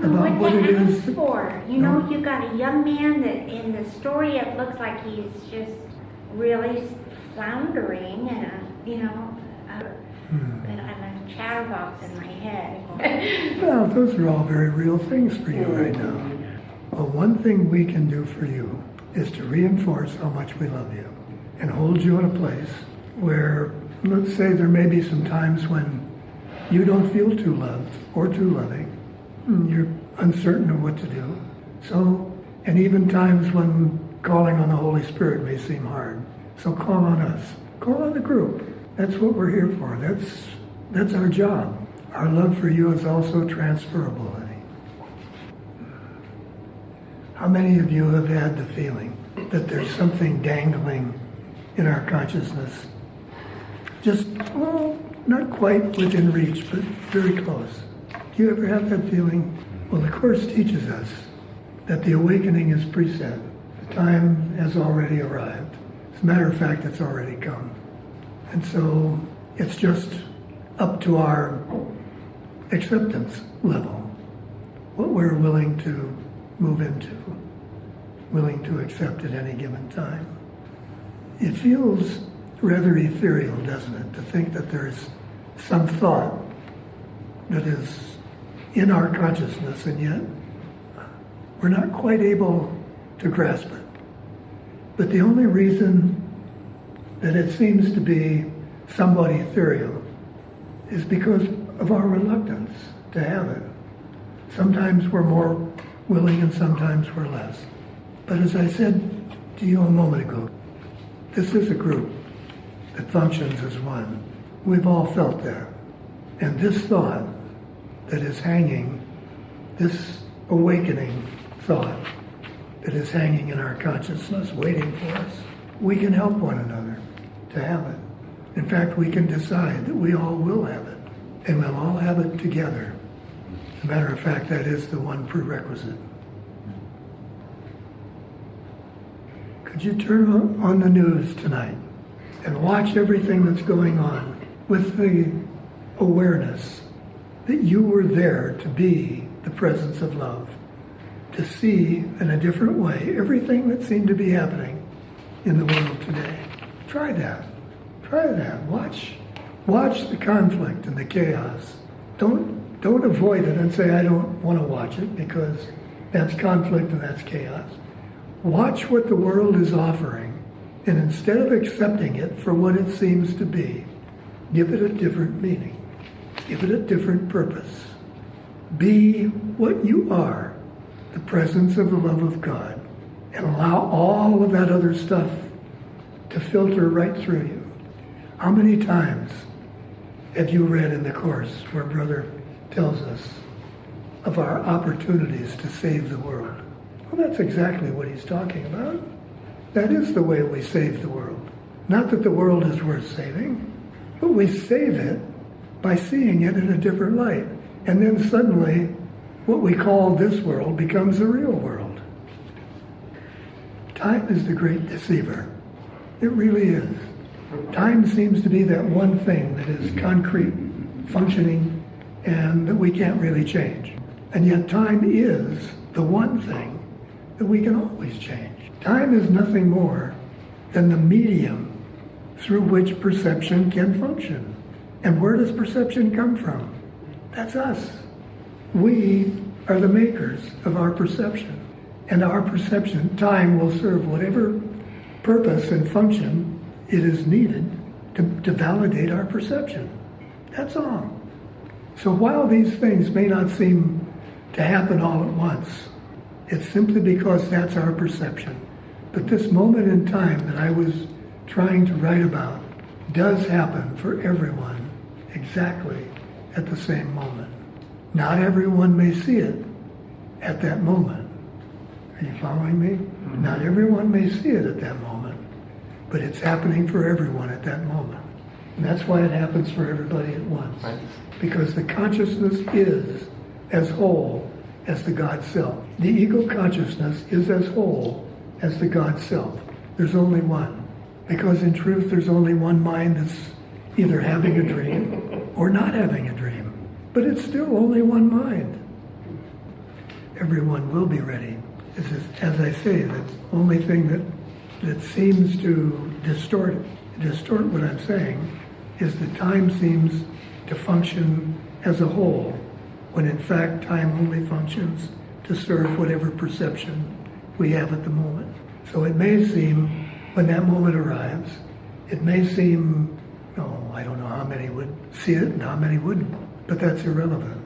about what it is. For. You know, you got a young man that in the story it looks like he's just really floundering, but I'm a chatterbox in my head. Well, those are all very real things for you right now. Well, one thing we can do for you is to reinforce how much we love you and hold you in a place where, let's say there may be some times when you don't feel too loved or too loving. You're uncertain of what to do. And even times when calling on the Holy Spirit may seem hard. So call on us. Call on the group. That's what we're here for. That's our job. Our love for you is also transferable, honey. How many of you have had the feeling that there's something dangling in our consciousness? Just, not quite within reach, but very close. Do you ever have that feeling? Well, the Course teaches us that the awakening is preset. The time has already arrived. As a matter of fact, it's already come. And so it's just up to our acceptance level, what we're willing to move into, willing to accept at any given time. It feels rather ethereal, doesn't it, to think that there's some thought that is in our consciousness, and yet we're not quite able to grasp it. But the only reason that it seems to be somewhat ethereal is because of our reluctance to have it. Sometimes we're more willing and sometimes we're less. But as I said to you a moment ago, this is a group that functions as one. We've all felt that. And this thought that is hanging, this awakening thought that is hanging in our consciousness, waiting for us, we can help one another to have it. In fact, we can decide that we all will have it, and we'll all have it together. As a matter of fact, that is the one prerequisite. Could you turn on the news tonight and watch everything that's going on with the awareness that you were there to be the presence of love, to see in a different way everything that seemed to be happening in the world today? Try that. Try that. Watch the conflict and the chaos. Don't avoid it and say, I don't want to watch it, because that's conflict and that's chaos. Watch what the world is offering, and instead of accepting it for what it seems to be, give it a different meaning. Give it a different purpose. Be what you are, the presence of the love of God, and allow all of that other stuff to filter right through you. How many times have you read in the Course where Brother tells us of our opportunities to save the world? Well, that's exactly what he's talking about. That is the way we save the world. Not that the world is worth saving, but we save it by seeing it in a different light. And then suddenly, what we call this world becomes the real world. Time is the great deceiver. It really is. Time seems to be that one thing that is concrete, functioning, and that we can't really change. And yet time is the one thing that we can always change. Time is nothing more than the medium through which perception can function. And where does perception come from? That's us. We are the makers of our perception. And our perception, time, will serve whatever purpose and function it is needed to validate our perception. That's all. So while these things may not seem to happen all at once, it's simply because that's our perception. But this moment in time that I was trying to write about does happen for everyone exactly at the same moment. Not everyone may see it at that moment. Are you following me? Mm-hmm. Not everyone may see it at that moment, but it's happening for everyone at that moment. And that's why it happens for everybody at once. Right. Because the consciousness is as whole as the God self. The ego consciousness is as whole as the God self. There's only one. Because in truth, there's only one mind that's either having a dream or not having a dream. But it's still only one mind. everyone will be ready. As I say, the only thing that seems to distort what I'm saying is that time seems to function as a whole, when in fact time only functions to serve whatever perception we have at the moment. So it may seem, when that moment arrives, it may seem, I don't know how many would see it and how many wouldn't, but that's irrelevant.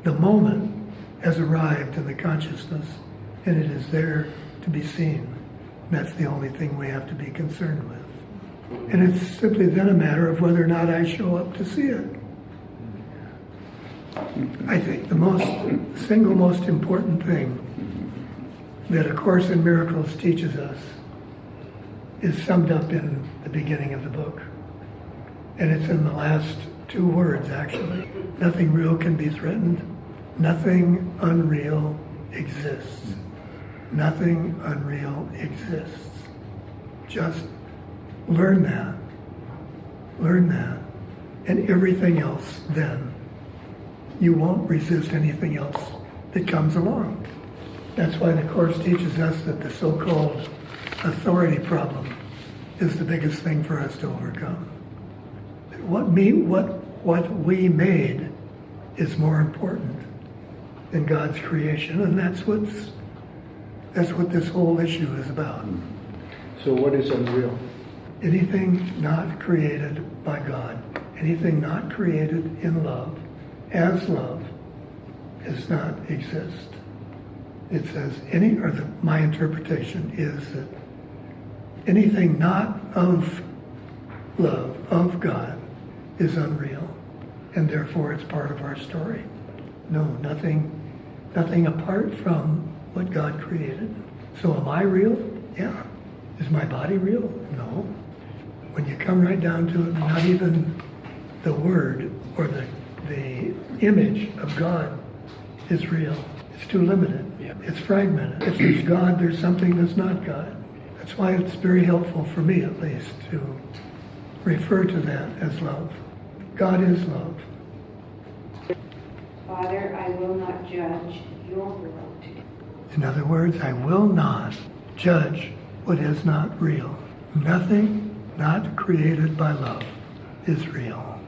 The moment has arrived in the consciousness, and it is there to be seen. That's the only thing we have to be concerned with. And it's simply then a matter of whether or not I show up to see it. I think the single most important thing that A Course in Miracles teaches us is summed up in the beginning of the book. And it's in the last two words, actually. Nothing real can be threatened. Nothing unreal exists. Nothing unreal exists. Just learn that. Learn that. And everything else then. You won't resist anything else that comes along. That's why the Course teaches us that the so-called authority problem is the biggest thing for us to overcome. What we made is more important than God's creation, and that's what this whole issue is about. So what is unreal? Anything not created by God, anything not created in love, as love, does not exist. It says my interpretation is that anything not of love, of God, is unreal, and therefore it's part of our story. No, nothing apart from what God created. So am I real? Yeah. Is my body real? No. When you come right down to it, not even the word or the image of God is real. It's too limited. Yeah. It's fragmented. If there's God, there's something that's not God. That's why it's very helpful for me, at least, to refer to that as love. God is love. Father, I will not judge your world today. In other words, I will not judge what is not real. Nothing not created by love is real.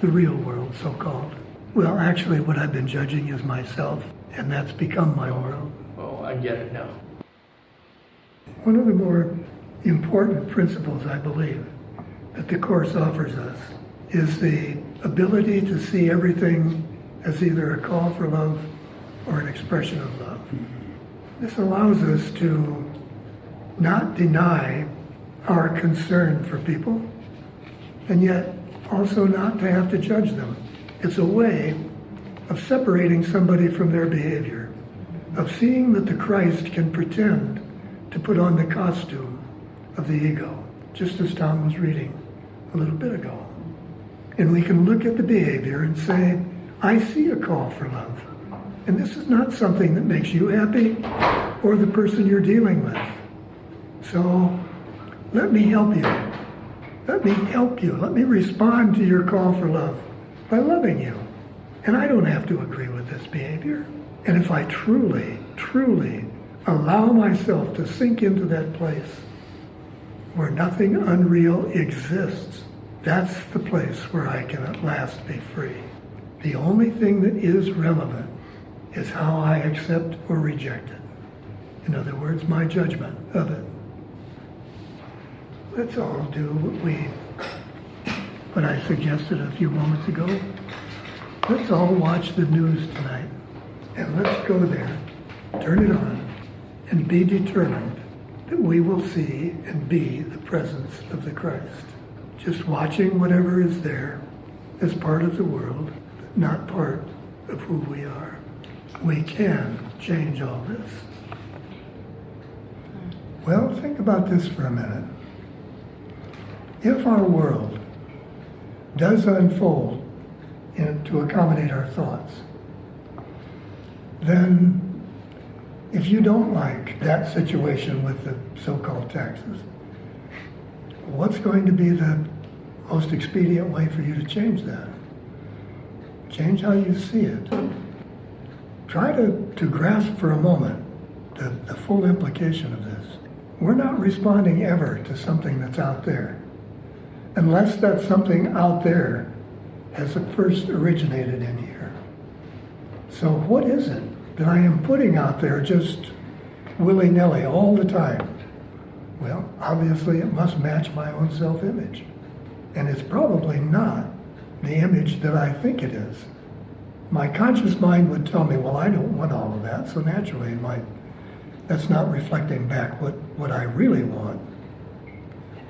The real world, so-called. Well, actually, what I've been judging is myself, and that's become my world. Oh, I get it now. One of the more important principles, I believe, that the Course offers us is the ability to see everything as either a call for love or an expression of love. This allows us to not deny our concern for people, and yet also not to have to judge them. It's a way of separating somebody from their behavior, of seeing that the Christ can pretend to put on the costume of the ego, just as Tom was reading a little bit ago. And we can look at the behavior and say, I see a call for love. And this is not something that makes you happy or the person you're dealing with. So let me help you. Let me help you. Let me respond to your call for love by loving you. And I don't have to agree with this behavior. And if I truly, truly allow myself to sink into that place where nothing unreal exists, that's the place where I can at last be free. The only thing that is relevant is how I accept or reject it. In other words, my judgment of it. Let's all do what I suggested a few moments ago. Let's all watch the news tonight, and let's go there, turn it on, and be determined that we will see and be the presence of the Christ. Just watching whatever is there as part of the world, but not part of who we are. We can change all this. Well, think about this for a minute. If our world does unfold to accommodate our thoughts, then if you don't like that situation with the so-called taxes, what's going to be the most expedient way for you to change that? Change how you see it. try to grasp for a moment the full implication of this. We're not responding ever to something that's out there, unless that something out there has first originated in here. So what is it that I am putting out there just willy-nilly all the time? Well, obviously it must match my own self-image. And it's probably not the image that I think it is. My conscious mind would tell me, well, I don't want all of that, so naturally that's not reflecting back what I really want.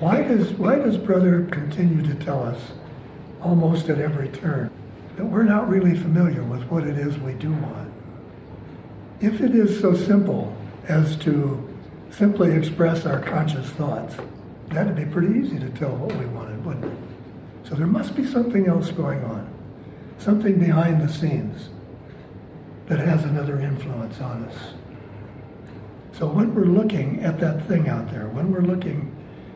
Why does Brother continue to tell us almost at every turn that we're not really familiar with what it is we do want? If it is so simple as to simply express our conscious thoughts, that'd be pretty easy to tell what we wanted, wouldn't it? So there must be something else going on, something behind the scenes that has another influence on us. So when we're looking at that thing out there, when we're looking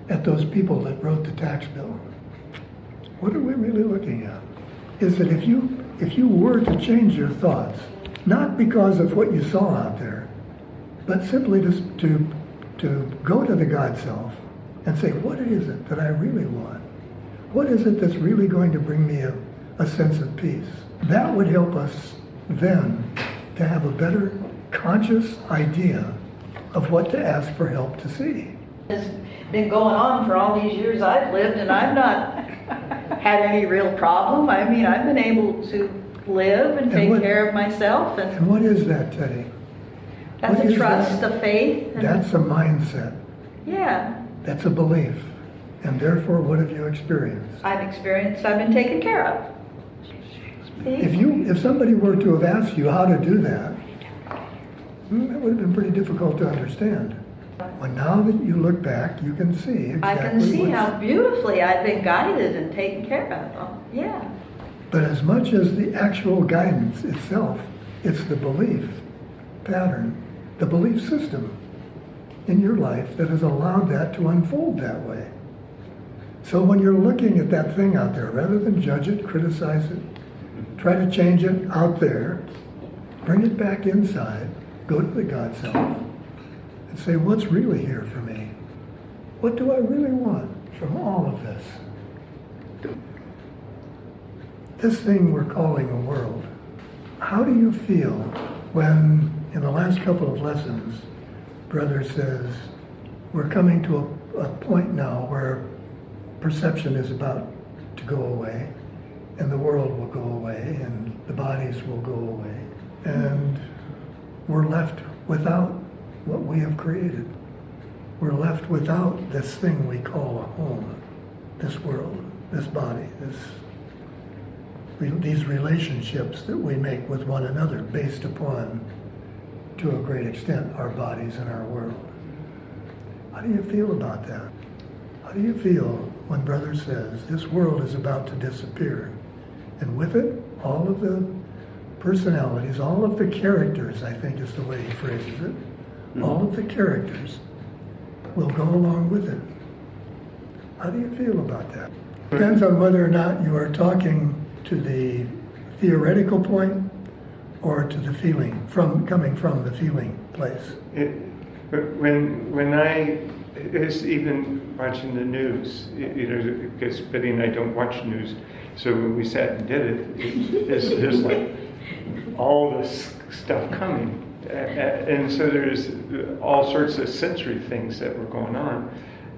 at those people that wrote the tax bill, what are we really looking at? Is that if you were to change your thoughts, not because of what you saw out there, but simply to go to the God self and say, what is it that I really want? What is it that's really going to bring me a sense of peace? That would help us then to have a better conscious idea of what to ask for help to see. It's been going on for all these years I've lived, and I've not had any real problem. I mean, I've been able to live and take care of myself. And what is that, Teddy? That's What a is trust, that? a faith. That's a mindset. Yeah. That's a belief. And therefore, what have you experienced? I've been taken care of. See? If somebody were to have asked you how to do that, that would have been pretty difficult to understand. Well, now that you look back, you can see exactly I can see what's- how beautifully I've been guided and taken care of. Oh, yeah. But as much as the actual guidance itself, it's the belief pattern, the belief system in your life that has allowed that to unfold that way. So when you're looking at that thing out there, rather than judge it, criticize it, try to change it out there, bring it back inside, go to the God self, and say, what's really here for me? What do I really want from all of this? This thing we're calling a world, how do you feel when, in the last couple of lessons, Brother says, we're coming to a point now where perception is about to go away, and the world will go away, and the bodies will go away, and we're left without what we have created. We're left without this thing we call a home, this world, this body, these relationships that we make with one another based upon, to a great extent, our bodies and our world. How do you feel about that? How do you feel when Brother says this world is about to disappear, and with it, all of the personalities, all of the characters, I think is the way he phrases it, all of the characters will go along with it. How do you feel about that? Depends on whether or not you are talking to the theoretical point or to the feeling, coming from the feeling place. When I was even watching the news, because Betty and I don't watch news, so when we sat and did it, there's like all this stuff coming. And so there's all sorts of sensory things that were going on.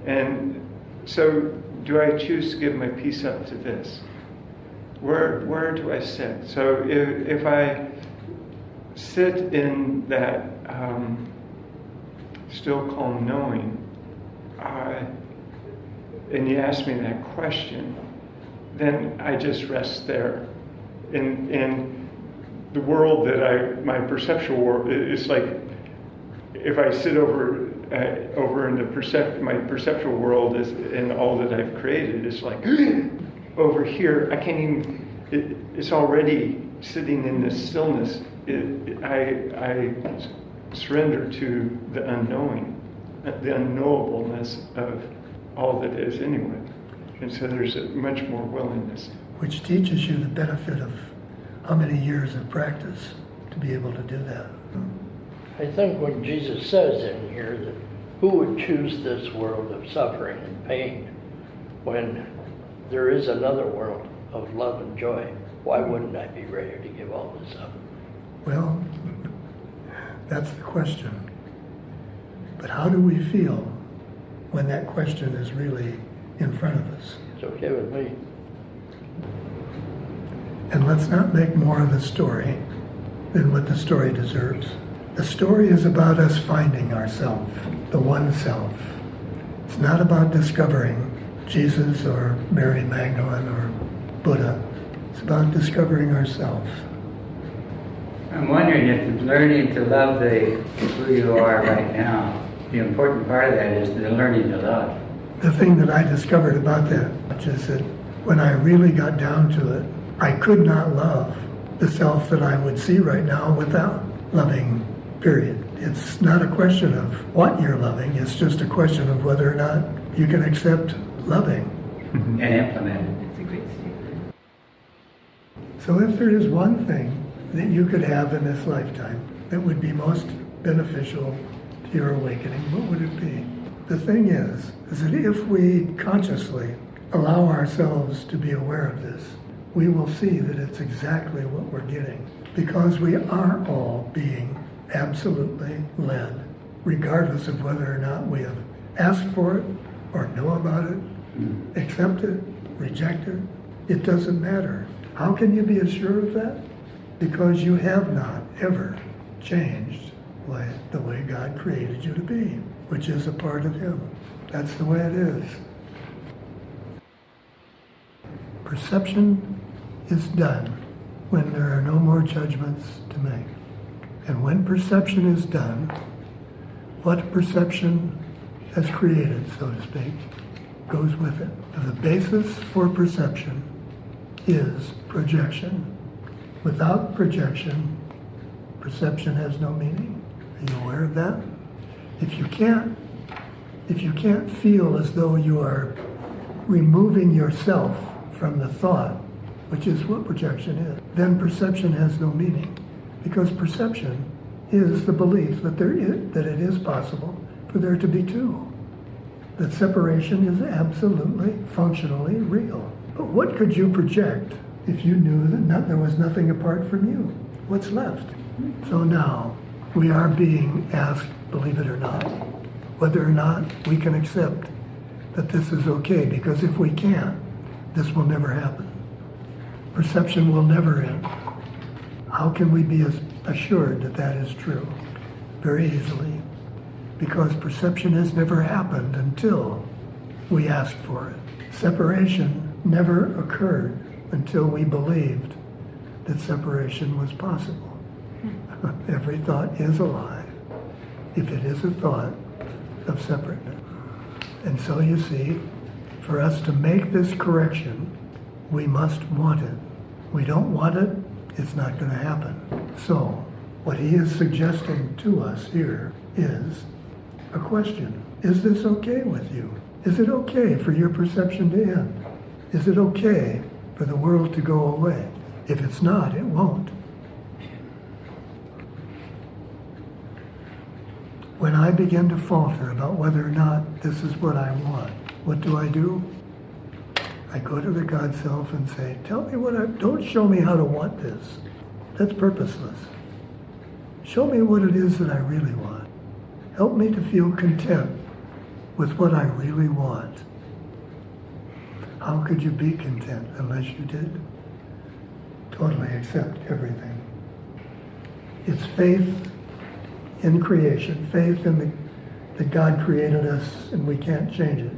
And so do I choose to give my piece up to this? Where do I sit? So if I sit in that still calm knowing, and you ask me that question, then I just rest there. In the world that my perceptual world, it's like if I sit over in my perceptual world and all that I've created, it's like over here, I can't even, it's already sitting in this stillness. I surrender to the unknowing, the unknowableness of all that is anyway. And so there's a much more willingness. Which teaches you the benefit of how many years of practice to be able to do that. I think when Jesus says in here that who would choose this world of suffering and pain when there is another world of love and joy, why wouldn't I be ready to give all this up? Well, that's the question. But how do we feel when that question is really in front of us? It's okay with me. And let's not make more of the story than what the story deserves. The story is about us finding ourself, the one self. It's not about discovering Jesus or Mary Magdalene or Buddha. It's about discovering ourselves. I'm wondering if learning to love who you are right now, the important part of that is the learning to love. The thing that I discovered about that is that when I really got down to it, I could not love the self that I would see right now without loving, period. It's not a question of what you're loving, it's just a question of whether or not you can accept loving. And implement it. That's a great statement. So if there is one thing that you could have in this lifetime that would be most beneficial to your awakening, what would it be? The thing is that if we consciously allow ourselves to be aware of this, we will see that it's exactly what we're getting, because we are all being absolutely led, regardless of whether or not we have asked for it or know about it, accept it, reject it. It doesn't matter. How can you be assured of that? Because you have not ever changed the way God created you to be, which is a part of Him. That's the way it is. Perception is done when there are no more judgments to make. And when perception is done, what perception has created, so to speak, goes with it. The basis for perception is projection. Without projection, perception has no meaning. Are you aware of that? If you can't feel as though you are removing yourself from the thought, which is what projection is, then perception has no meaning. Because perception is the belief that that it is possible for there to be two. That separation is absolutely, functionally real. But what could you project if you knew that there was nothing apart from you? What's left? So now we are being asked, believe it or not, whether or not we can accept that this is okay, because if we can't, this will never happen. Perception will never end. How can we be assured that that is true? Very easily. Because perception has never happened until we asked for it. Separation never occurred until we believed that separation was possible. Every thought is a lie if it is a thought of separateness. And so you see, for us to make this correction, we must want it. We don't want it, it's not going to happen. So, what he is suggesting to us here is a question. Is this okay with you? Is it okay for your perception to end? Is it okay for the world to go away? If it's not, it won't. When I begin to falter about whether or not this is what I want, what do? I go to the God self and say, tell me don't show me how to want this. That's purposeless. Show me what it is that I really want. Help me to feel content with what I really want. How could you be content unless you did totally accept everything? It's faith in creation, faith in that God created us and we can't change it,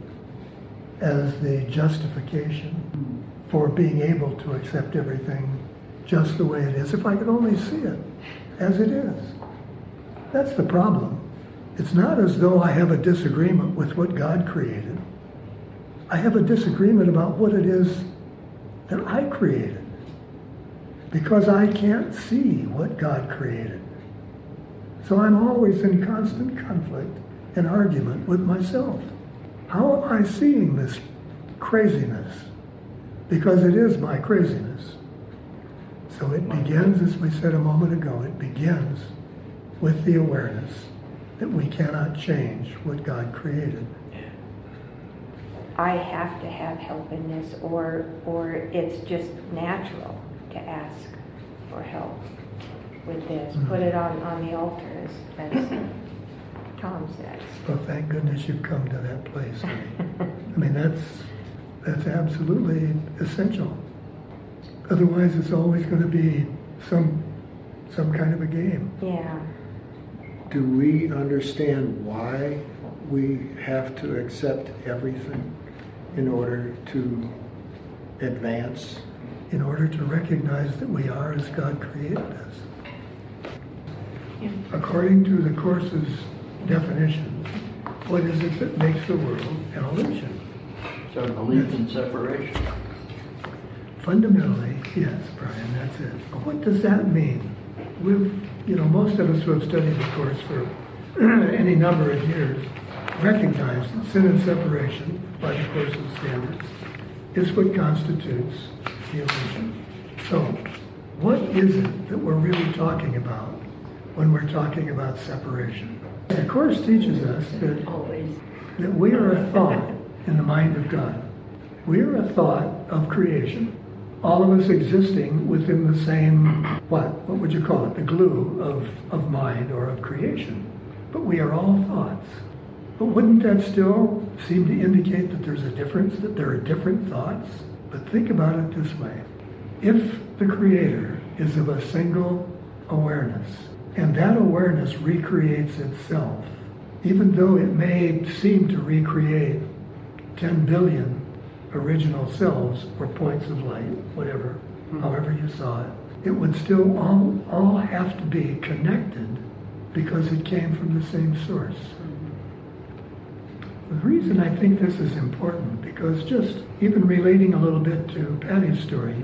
as the justification for being able to accept everything just the way it is. If I could only see it as it is. That's the problem. It's not as though I have a disagreement with what God created. I have a disagreement about what it is that I created, because I can't see what God created. So I'm always in constant conflict and argument with myself. How am I seeing this craziness? Because it is my craziness. So it begins, as we said a moment ago, it begins with the awareness that we cannot change what God created. I have to have help in this, or it's just natural to ask for help with this. Put it on the altar, as Tom says. Well, thank goodness you've come to that place. I mean, that's absolutely essential. Otherwise, it's always going to be some kind of a game. Yeah. Do we understand why we have to accept everything in order to advance? In order to recognize that we are as God created us. According to the Course's definitions, what is it that makes the world an illusion? So belief in separation. Fundamentally, yes, Brian, that's it. But what does that mean? Most of us who have studied the Course for any number of years recognize that sin and separation, by the Course's standards, is what constitutes the illusion. So, what is it that we're really talking about when we're talking about separation? The Course teaches us that we are a thought in the mind of God. We are a thought of creation. All of us existing within the same, what would you call it? The glue of mind or of creation. But we are all thoughts. But wouldn't that still seem to indicate that there's a difference, that there are different thoughts? But think about it this way. If the Creator is of a single awareness, and that awareness recreates itself, even though it may seem to recreate 10 billion original selves or points of light, whatever, however you saw it, it would still all have to be connected because it came from the same source. The reason I think this is important, because just even relating a little bit to Patty's story,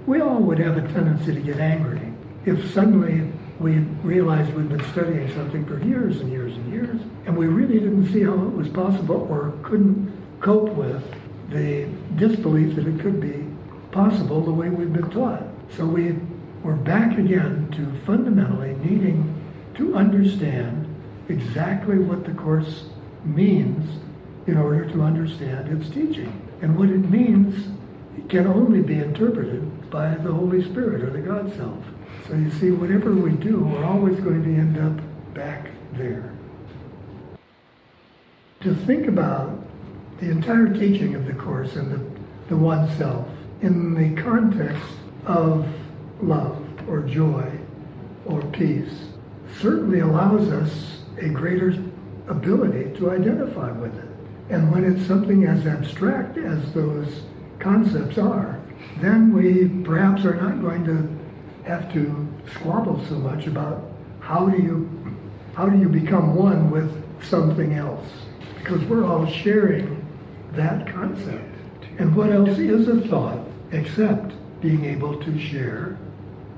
we all would have a tendency to get angry if suddenly we realized we'd been studying something for years and years and years, and we really didn't see how it was possible or couldn't cope with the disbelief that it could be possible the way we've been taught. So we're back again to fundamentally needing to understand exactly what the Course means in order to understand its teaching. And what it means can only be interpreted by the Holy Spirit or the God Self. So you see, whatever we do, we're always going to end up back there. To think about the entire teaching of the Course and the one self in the context of love or joy or peace certainly allows us a greater ability to identify with it. And when it's something as abstract as those concepts are, then we perhaps are not going to have to squabble so much about how do you become one with something else, because we're all sharing that concept. And what else is a thought except being able to share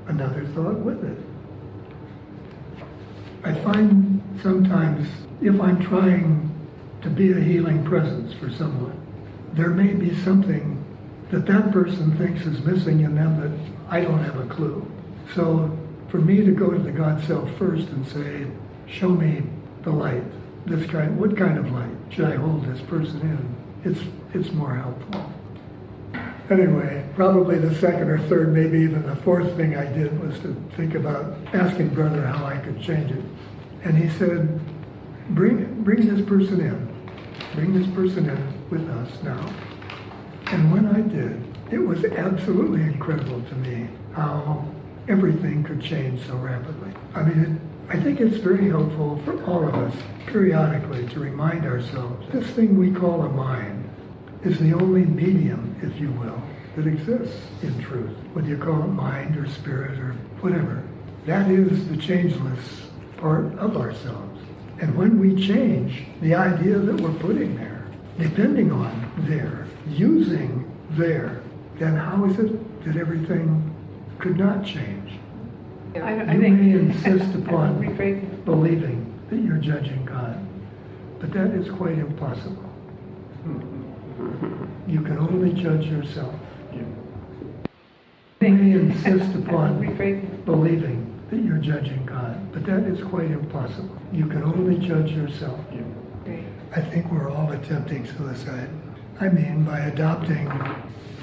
another thought with it? I find sometimes if I'm trying to be a healing presence for someone, there may be something that person thinks is missing in them that I don't have a clue. So for me to go to the God Self first and say, show me the light, what kind of light should I hold this person in? It's more helpful. Anyway, probably the second or third, maybe even the fourth thing I did was to think about asking Brother how I could change it. And he said, bring this person in. Bring this person in with us now. And when I did, it was absolutely incredible to me how everything could change so rapidly. I mean, I think it's very helpful for all of us periodically to remind ourselves this thing we call a mind is the only medium, if you will, that exists in truth. Whether you call it mind or spirit or whatever, that is the changeless part of ourselves. And when we change the idea that we're putting there, depending on there, using there, then how is it that everything could not change? I You think may insist upon rephrase it. believing that you're judging God, but that is quite impossible. You can only judge yourself. may insist upon Rephrasing. believing that you're judging God, but that is quite impossible. You can only judge yourself. Great. I think we're all attempting suicide. I mean, by adopting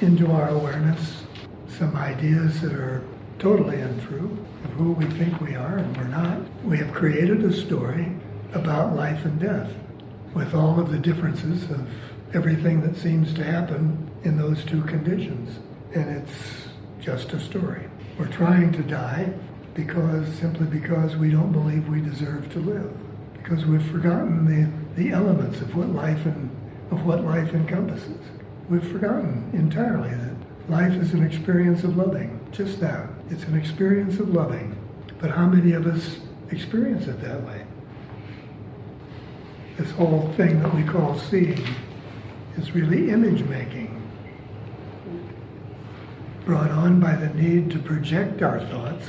into our awareness some ideas that are totally untrue of who we think we are and we're not. We have created a story about life and death with all of the differences of everything that seems to happen in those two conditions. And it's just a story. We're trying to die simply because we don't believe we deserve to live. Because we've forgotten the elements of what life encompasses. We've forgotten entirely that life is an experience of loving. Just that. It's an experience of loving. But how many of us experience it that way? This whole thing that we call seeing is really image making, brought on by the need to project our thoughts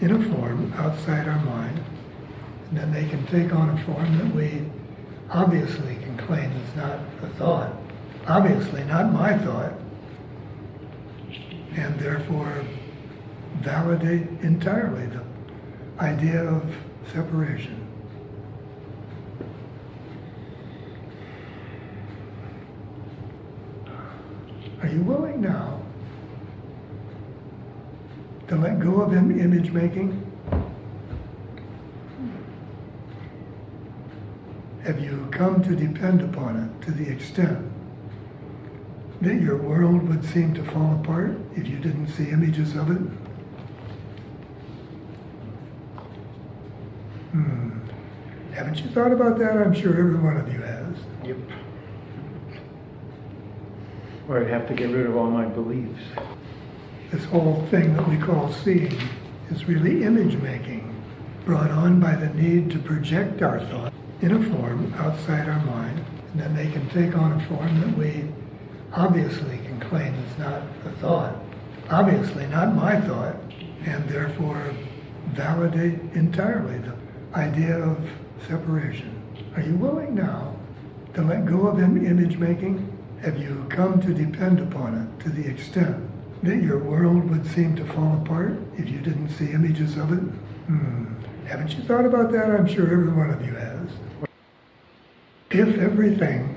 in a form outside our mind, and then they can take on a form that we obviously can claim is not a thought, obviously not my thought, and therefore validate entirely the idea of separation. Are you willing now to let go of image making? Have you come to depend upon it to the extent that your world would seem to fall apart if you didn't see images of it? Haven't you thought about that? I'm sure every one of you has. Yep. Or I'd have to get rid of all my beliefs. This whole thing that we call seeing is really image making, brought on by the need to project our thought in a form outside our mind, and then they can take on a form that we obviously can claim is not a thought, obviously not my thought, and therefore validate entirely the idea of separation. Are you willing now to let go of image making? Have you come to depend upon it to the extent that your world would seem to fall apart if you didn't see images of it? Haven't you thought about that? I'm sure every one of you has. If everything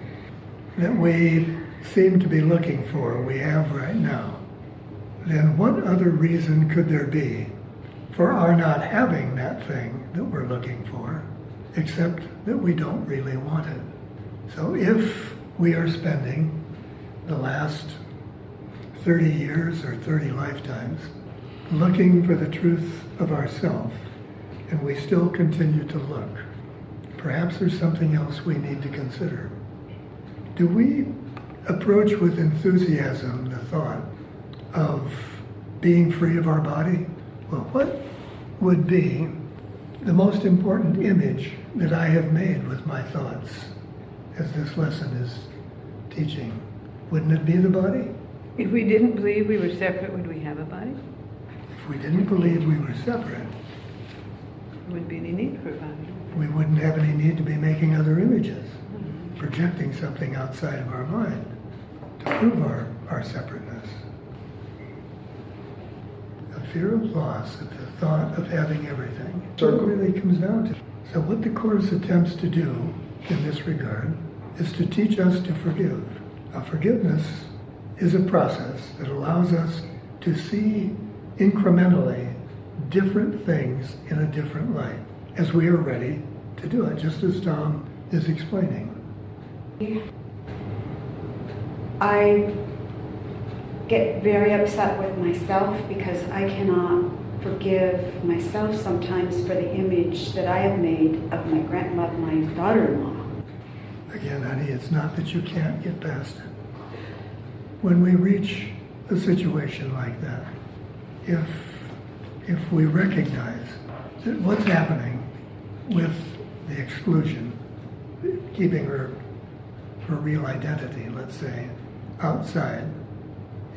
that we seem to be looking for we have right now, then what other reason could there be for our not having that thing that we're looking for, except that we don't really want it? So if we are spending the last 30 years or 30 lifetimes looking for the truth of ourself, and we still continue to look, perhaps there's something else we need to consider. Do we approach with enthusiasm the thought of being free of our body? Well, what would be the most important image that I have made with my thoughts as this lesson is teaching? Wouldn't it be the body? If we didn't believe we were separate, would we have a body? If we didn't believe we were separate, There wouldn't be any need for a body. we wouldn't have any need to be making other images, projecting something outside of our mind to prove our separateness. A fear of loss at the thought of having everything. So it really comes down to. So what the Course attempts to do in this regard is to teach us to forgive. Now, forgiveness is a process that allows us to see incrementally different things in a different light as we are ready to do it, just as Tom is explaining. I get very upset with myself because I cannot forgive myself sometimes for the image that I have made of my daughter-in-law. Again, honey, it's not that you can't get past it. When we reach a situation like that, if we recognize that what's happening with the exclusion, keeping her real identity, let's say, outside,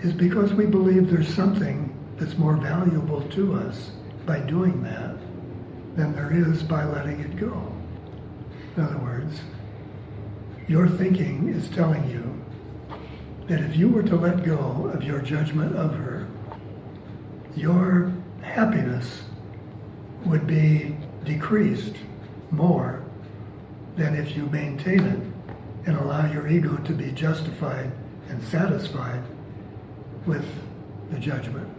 is because we believe there's something that's more valuable to us by doing that than there is by letting it go. In other words, your thinking is telling you that if you were to let go of your judgment of her, your happiness would be decreased more than if you maintain it and allow your ego to be justified and satisfied with the judgment.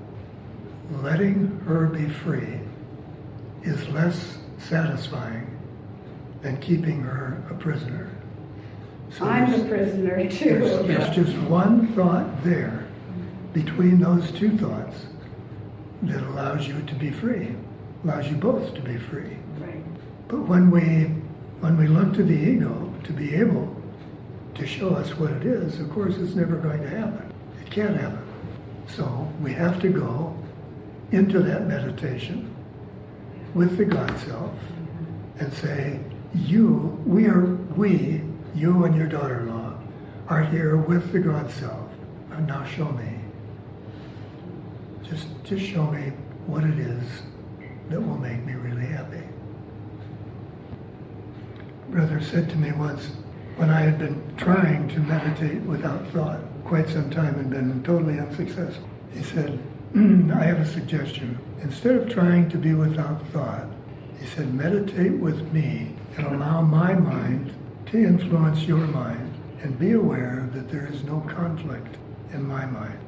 Letting her be free is less satisfying than keeping her a prisoner. So I'm there's- the prisoner too. there's just one thought there between those two thoughts that allows you to be free, allows you both to be free. Right. But when we look to the ego to be able to show us what it is, of course it's never going to happen. It can't happen. So we have to go into that meditation with the God self and say, you and your daughter-in-law are here with the God self. And now show me. Just show me what it is that will make me really happy. Brother said to me once, when I had been trying to meditate without thought quite some time and been totally unsuccessful, he said, I have a suggestion. Instead of trying to be without thought, he said, meditate with me and allow my mind to influence your mind and be aware that there is no conflict in my mind.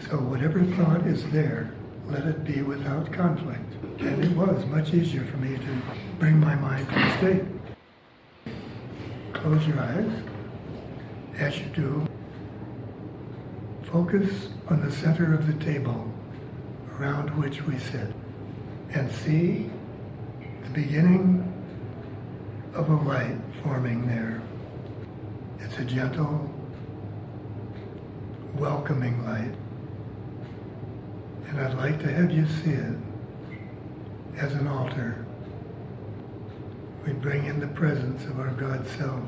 So whatever thought is there, let it be without conflict. And it was much easier for me to bring my mind to the state. Close your eyes. As you do, focus on the center of the table around which we sit and see the beginning of a light forming there. It's a gentle, welcoming light. And I'd like to have you see it as an altar. We bring in the presence of our God self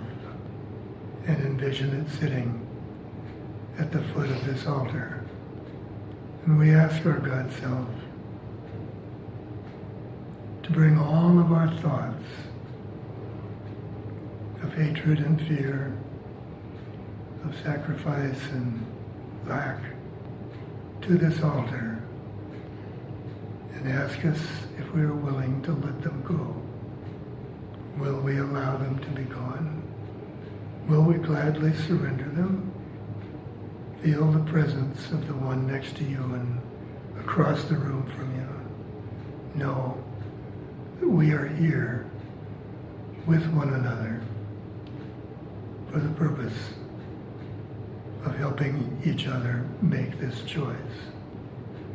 and envision it sitting at the foot of this altar. And we ask our God self to bring all of our thoughts of hatred and fear, of sacrifice and lack to this altar and ask us if we are willing to let them go. Will we allow them to be gone? Will we gladly surrender them? Feel the presence of the one next to you and across the room from you. Know that we are here with one another for the purpose of helping each other make this choice.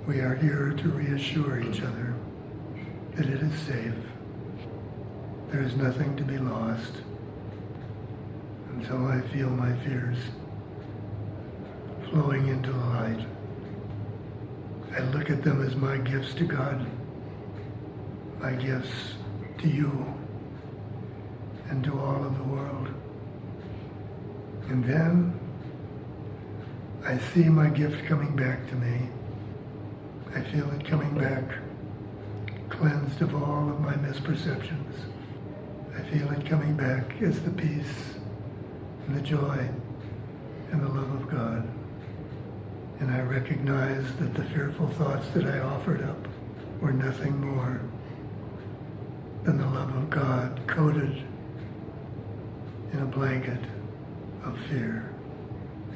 We are here to reassure each other that it is safe. There is nothing to be lost. And so I feel my fears flowing into the light. I look at them as my gifts to God, my gifts to you and to all of the world. And then I see my gift coming back to me. I feel it coming back, cleansed of all of my misperceptions. I feel it coming back as the peace and the joy and the love of God. And I recognize that the fearful thoughts that I offered up were nothing more than the love of God coated in a blanket of fear.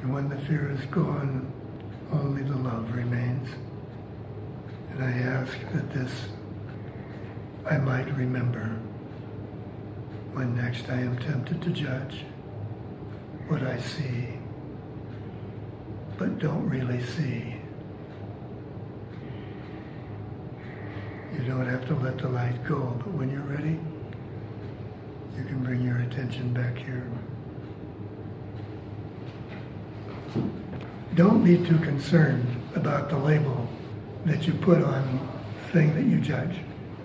And when the fear is gone, only the love remains. And I ask that this I might remember when next I am tempted to judge what I see, but don't really see. You don't have to let the light go, but when you're ready, you can bring your attention back here. Don't be too concerned about the label that you put on the thing that you judge.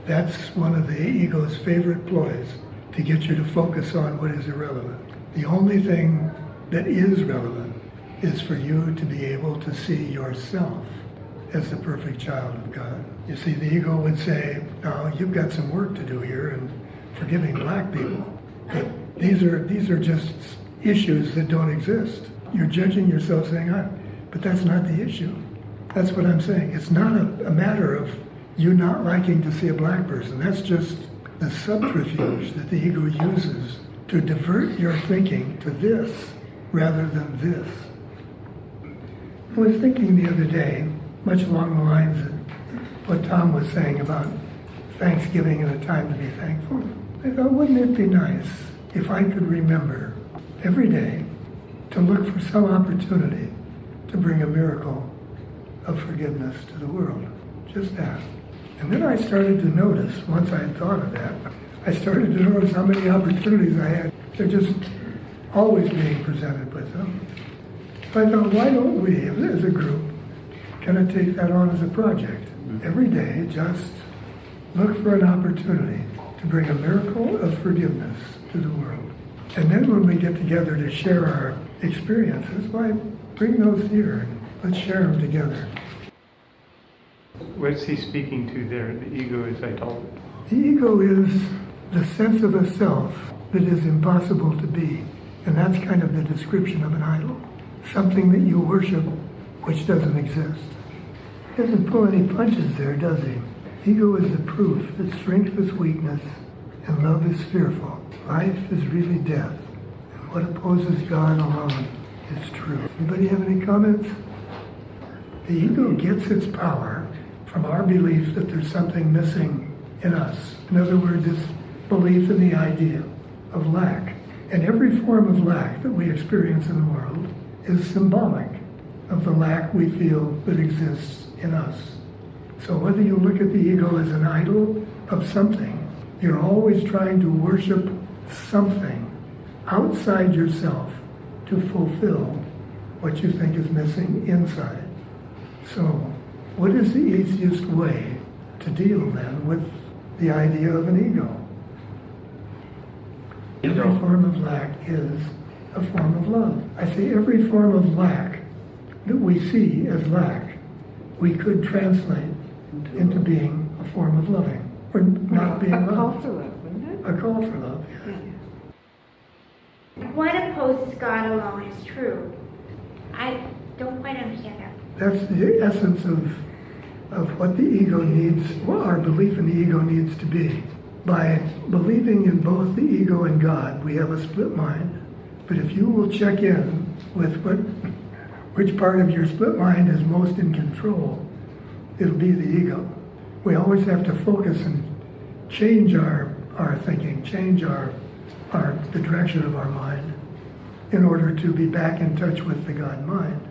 That's one of the ego's favorite ploys, to get you to focus on what is irrelevant. The only thing that is relevant is for you to be able to see yourself as the perfect child of God. You see, the ego would say, now you've got some work to do here in forgiving black people. But these are just issues that don't exist. You're judging yourself saying, but that's not the issue. That's what I'm saying. It's not a matter of you not liking to see a black person. That's just the subterfuge that the ego uses to divert your thinking to this rather than this. I was thinking the other day, much along the lines of what Tom was saying about Thanksgiving and a time to be thankful. I thought, wouldn't it be nice if I could remember every day to look for some opportunity to bring a miracle of forgiveness to the world? Just that. And then I started to notice, once I had thought of that, I started to notice how many opportunities I had. They're just always being presented with them. So I thought, why don't we, as a group, kind of take that on as a project? Every day, just look for an opportunity to bring a miracle of forgiveness to the world. And then when we get together to share our experiences, why, bring those here and let's share them together. What's he speaking to there? The ego is idolatry. The ego is the sense of a self that is impossible to be. And that's kind of the description of an idol. Something that you worship which doesn't exist. He doesn't pull any punches there, does he? Ego is the proof that strength is weakness and love is fearful. Life is really death. And what opposes God alone is true. Anybody have any comments? The ego gets its power from our belief that there's something missing in us. In other words, it's belief in the idea of lack. And every form of lack that we experience in the world is symbolic of the lack we feel that exists in us. So whether you look at the ego as an idol of something, you're always trying to worship something outside yourself to fulfill what you think is missing inside. So what is the easiest way to deal then with the idea of an ego? Every form of lack is a form of love. I say every form of lack that we see as lack, we could translate into being a form of loving, or not being A call loved. for love, wouldn't it? A call for love, yeah. What opposes God alone is true. I don't quite understand that. That's the essence of what the ego needs, well, our belief in the ego needs to be. By believing in both the ego and God, we have a split mind. But if you will check in with which part of your split mind is most in control, it'll be the ego. We always have to focus and change our thinking, change the direction of our mind in order to be back in touch with the God mind.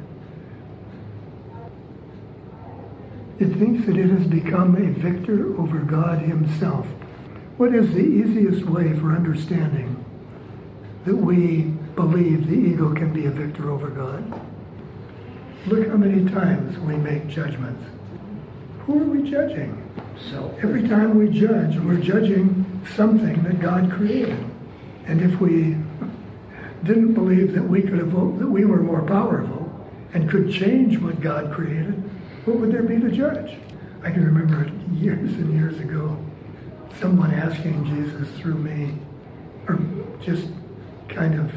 It thinks that it has become a victor over God himself. What is the easiest way for understanding that we believe the ego can be a victor over God? Look how many times we make judgments. Who are we judging? So Every time we judge, we're judging something that God created. And if we didn't believe that we were more powerful and could change what God created, what would there be to judge? I can remember years and years ago, someone asking Jesus through me, or just kind of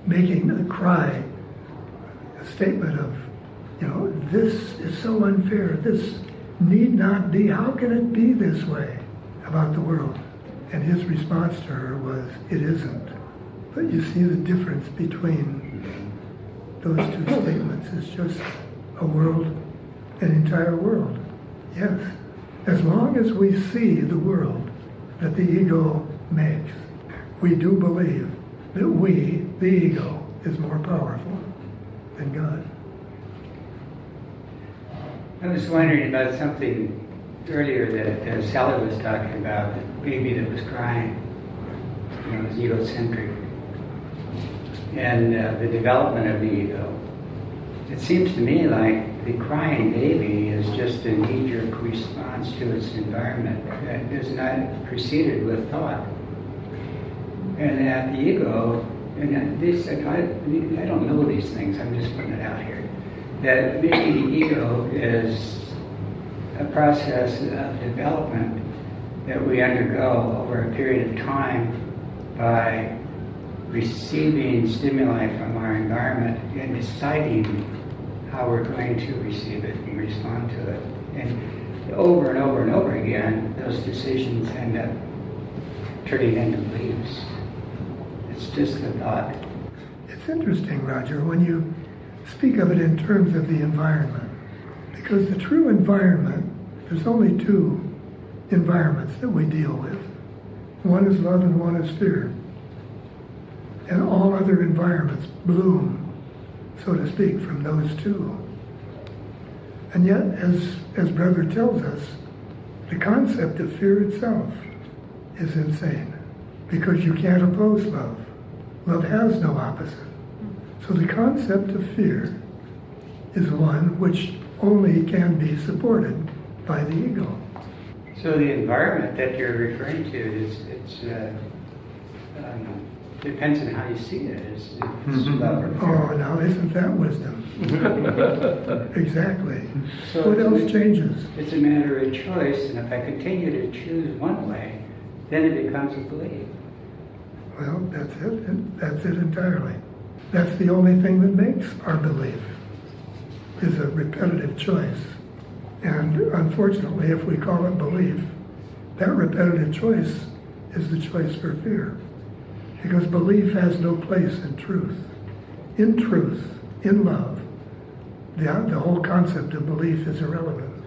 making a cry, a statement of, this is so unfair, this need not be, how can it be this way about the world? And his response to her was, it isn't. But you see the difference between those two statements is just a world, an entire world. Yes. As long as we see the world that the ego makes, we do believe that we, the ego, is more powerful than God. I was wondering about something earlier that Sally was talking about, the baby that was crying. It was egocentric. And the development of the ego. It seems to me like the crying baby is just a knee-jerk response to its environment that is not preceded with thought. And that the ego, and this, I don't know these things, I'm just putting it out here, that maybe the ego is a process of development that we undergo over a period of time by receiving stimuli from our environment and deciding how we're going to receive it and respond to it. And over and over and over again, those decisions end up turning into beliefs. It's just a thought. It's interesting, Roger, when you speak of it in terms of the environment, because the true environment, there's only two environments that we deal with. One is love and one is fear. And all other environments bloom, so to speak, from those two. And yet, as Brother tells us, the concept of fear itself is insane, because you can't oppose love. Love has no opposite. So the concept of fear is one which only can be supported by the ego. So the environment that you're referring to depends on how you see it. It's love or fear. Oh, now isn't that wisdom? Exactly. So What else changes? It's a matter of choice, and if I continue to choose one way, then it becomes a belief. Well, that's it. That's it entirely. That's the only thing that makes our belief, is a repetitive choice. And unfortunately, if we call it belief, that repetitive choice is the choice for fear. Because belief has no place in truth. In truth, in love, the whole concept of belief is irrelevant.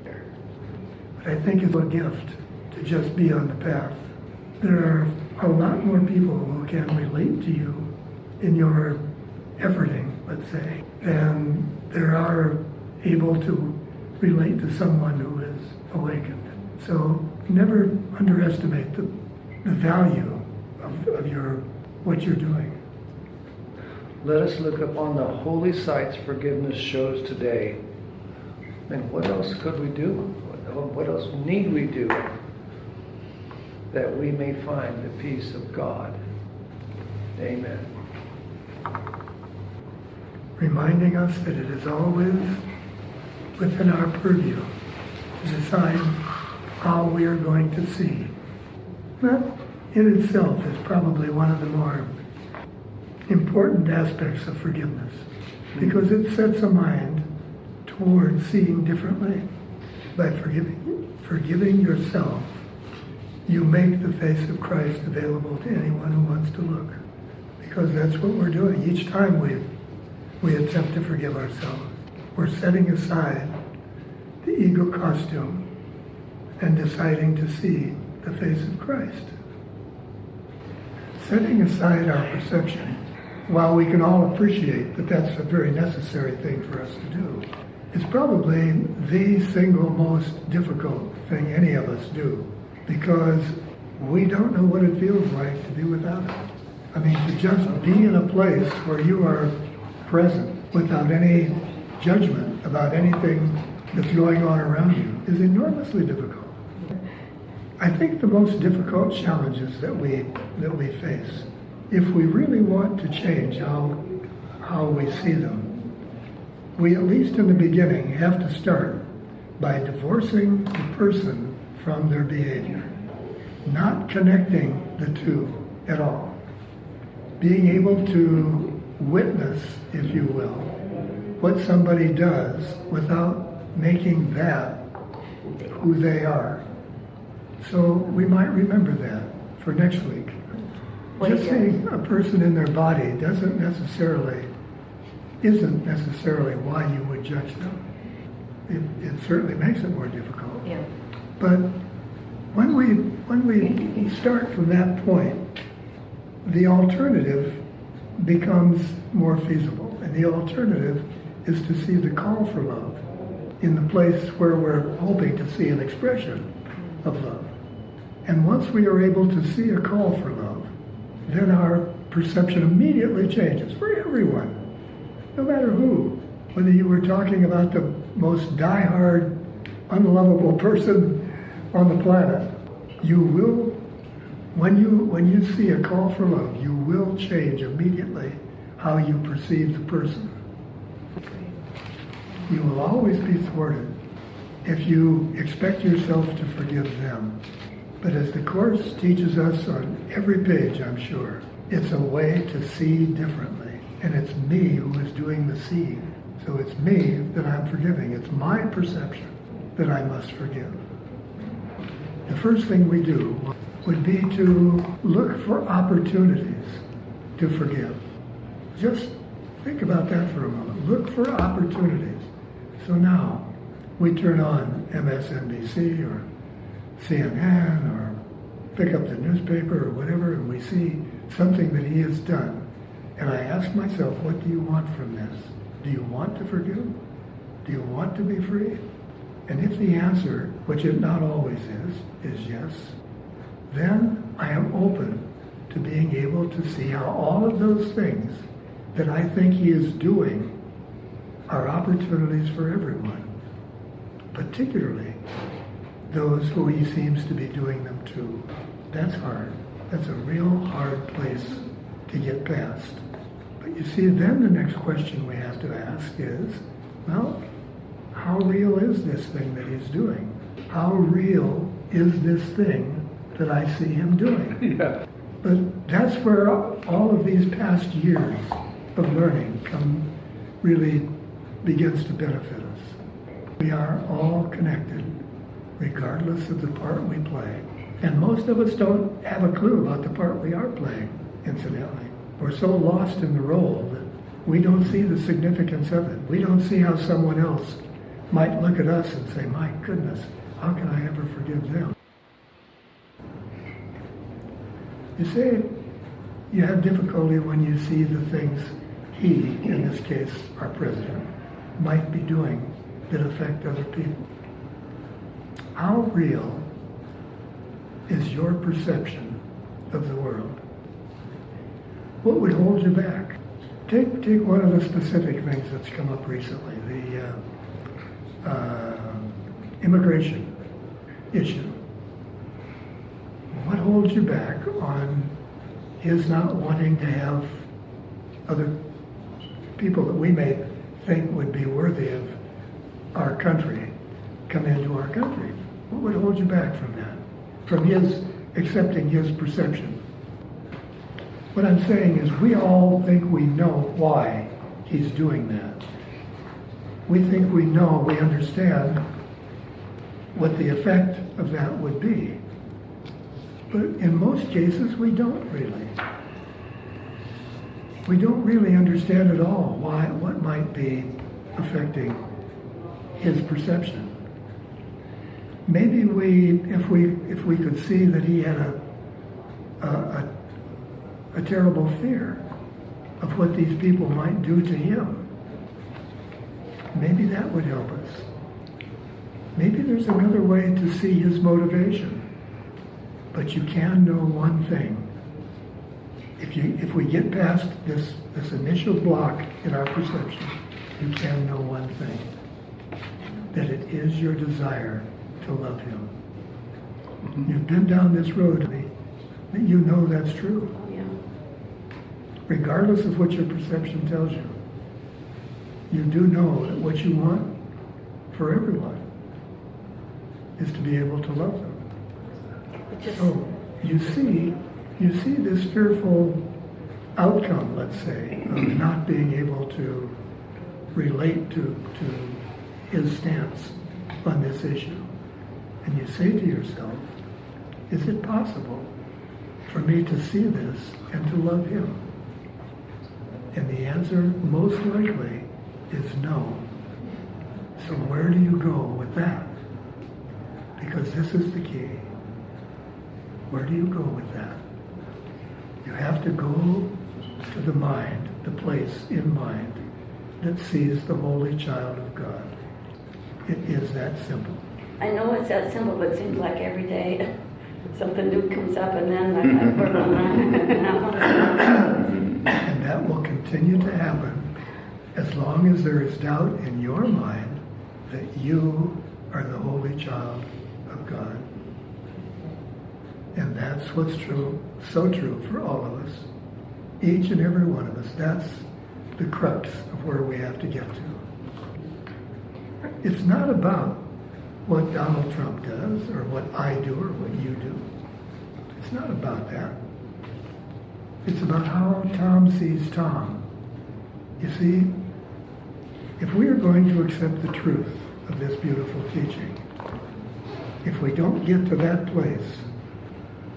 But I think it's a gift to just be on the path. There are a lot more people who can relate to you in your efforting, let's say, than there are able to relate to someone who is awakened. So never underestimate the value of what you're doing. Let us look upon the holy sights forgiveness shows today. And what else could we do? What else need we do that we may find the peace of God? Amen. Reminding us that it is always within our purview to decide how we are going to see. That in itself is probably one of the more important aspects of forgiveness, because it sets a mind towards seeing differently. By forgiving yourself, you make the face of Christ available to anyone who wants to look, because that's what we're doing. Each time we attempt to forgive ourselves, we're setting aside the ego costume and deciding to see the face of Christ. Setting aside our perception, while we can all appreciate that that's a very necessary thing for us to do, is probably the single most difficult thing any of us do, because we don't know what it feels like to be without it. I mean, to just be in a place where you are present without any judgment about anything that's going on around you is enormously difficult. I think the most difficult challenges that we face, if we really want to change how we see them, we, at least in the beginning, have to start by divorcing the person from their behavior, not connecting the two at all. Being able to witness, if you will, what somebody does without making that who they are. So we might remember that for next week. Just seeing a person in their body isn't necessarily why you would judge them. It certainly makes it more difficult. Yeah. But when we start from that point, the alternative becomes more feasible. And the alternative is to see the call for love in the place where we're hoping to see an expression of love. And once we are able to see a call for love, then our perception immediately changes for everyone, no matter who. Whether you were talking about the most diehard, unlovable person on the planet, you will, when you see a call for love, you will change immediately how you perceive the person. You will always be thwarted if you expect yourself to forgive them. But as the Course teaches us on every page, I'm sure, it's a way to see differently. And it's me who is doing the seeing. So it's me that I'm forgiving. It's my perception that I must forgive. The first thing we do would be to look for opportunities to forgive. Just think about that for a moment. Look for opportunities. So now we turn on MSNBC or CNN or pick up the newspaper or whatever, and we see something that he has done. And I ask myself, what do you want from this? Do you want to forgive? Do you want to be free? And if the answer, which it not always is yes, then I am open to being able to see how all of those things that I think he is doing are opportunities for everyone, particularly those who he seems to be doing them to. That's hard. That's a real hard place to get past. But you see, then the next question we have to ask is, well, how real is this thing that he's doing? How real is this thing that I see him doing? Yeah. But that's where all of these past years of learning really begins to benefit us. We are all connected, regardless of the part we play. And most of us don't have a clue about the part we are playing, incidentally. We're so lost in the role that we don't see the significance of it. We don't see how someone else might look at us and say, my goodness, how can I ever forgive them? You say you have difficulty when you see the things he, in this case our president, might be doing that affect other people. How real is your perception of the world? What would hold you back? Take one of the specific things that's come up recently, the immigration issue. What holds you back on his not wanting to have other people that we may think would be worthy of our country come into our country? What would hold you back from that? From his accepting his perception? What I'm saying is we all think we know why he's doing that. We think we know, we understand what the effect of that would be. But in most cases, we don't really. We don't really understand at all what might be affecting his perception. Maybe if we could see that he had a terrible fear of what these people might do to him, maybe that would help us. Maybe there's another way to see his motivation. But you can know one thing. If we get past this initial block in our perception, you can know one thing. That it is your desire to love him. You've been down this road, you know that's true. Oh, yeah. Regardless of what your perception tells you, you do know that what you want for everyone is to be able to love them. So you see this fearful outcome, let's say, of not being able to relate to his stance on this issue. And you say to yourself, is it possible for me to see this and to love him? And the answer most likely is no. So where do you go with that? Because this is the key. Where do you go with that? You have to go to the mind, the place in mind that sees the Holy Child of God. It is that simple. I know it's that simple, but it seems like every day something new comes up and then I work on that. And that will continue to happen as long as there is doubt in your mind that you are the Holy Child of God. And that's what's true, so true for all of us. Each and every one of us. That's the crux of where we have to get to. It's not about what Donald Trump does or what I do or what you do. It's not about that. It's about how Tom sees Tom. You see, If we are going to accept the truth of this beautiful teaching, if we don't get to that place,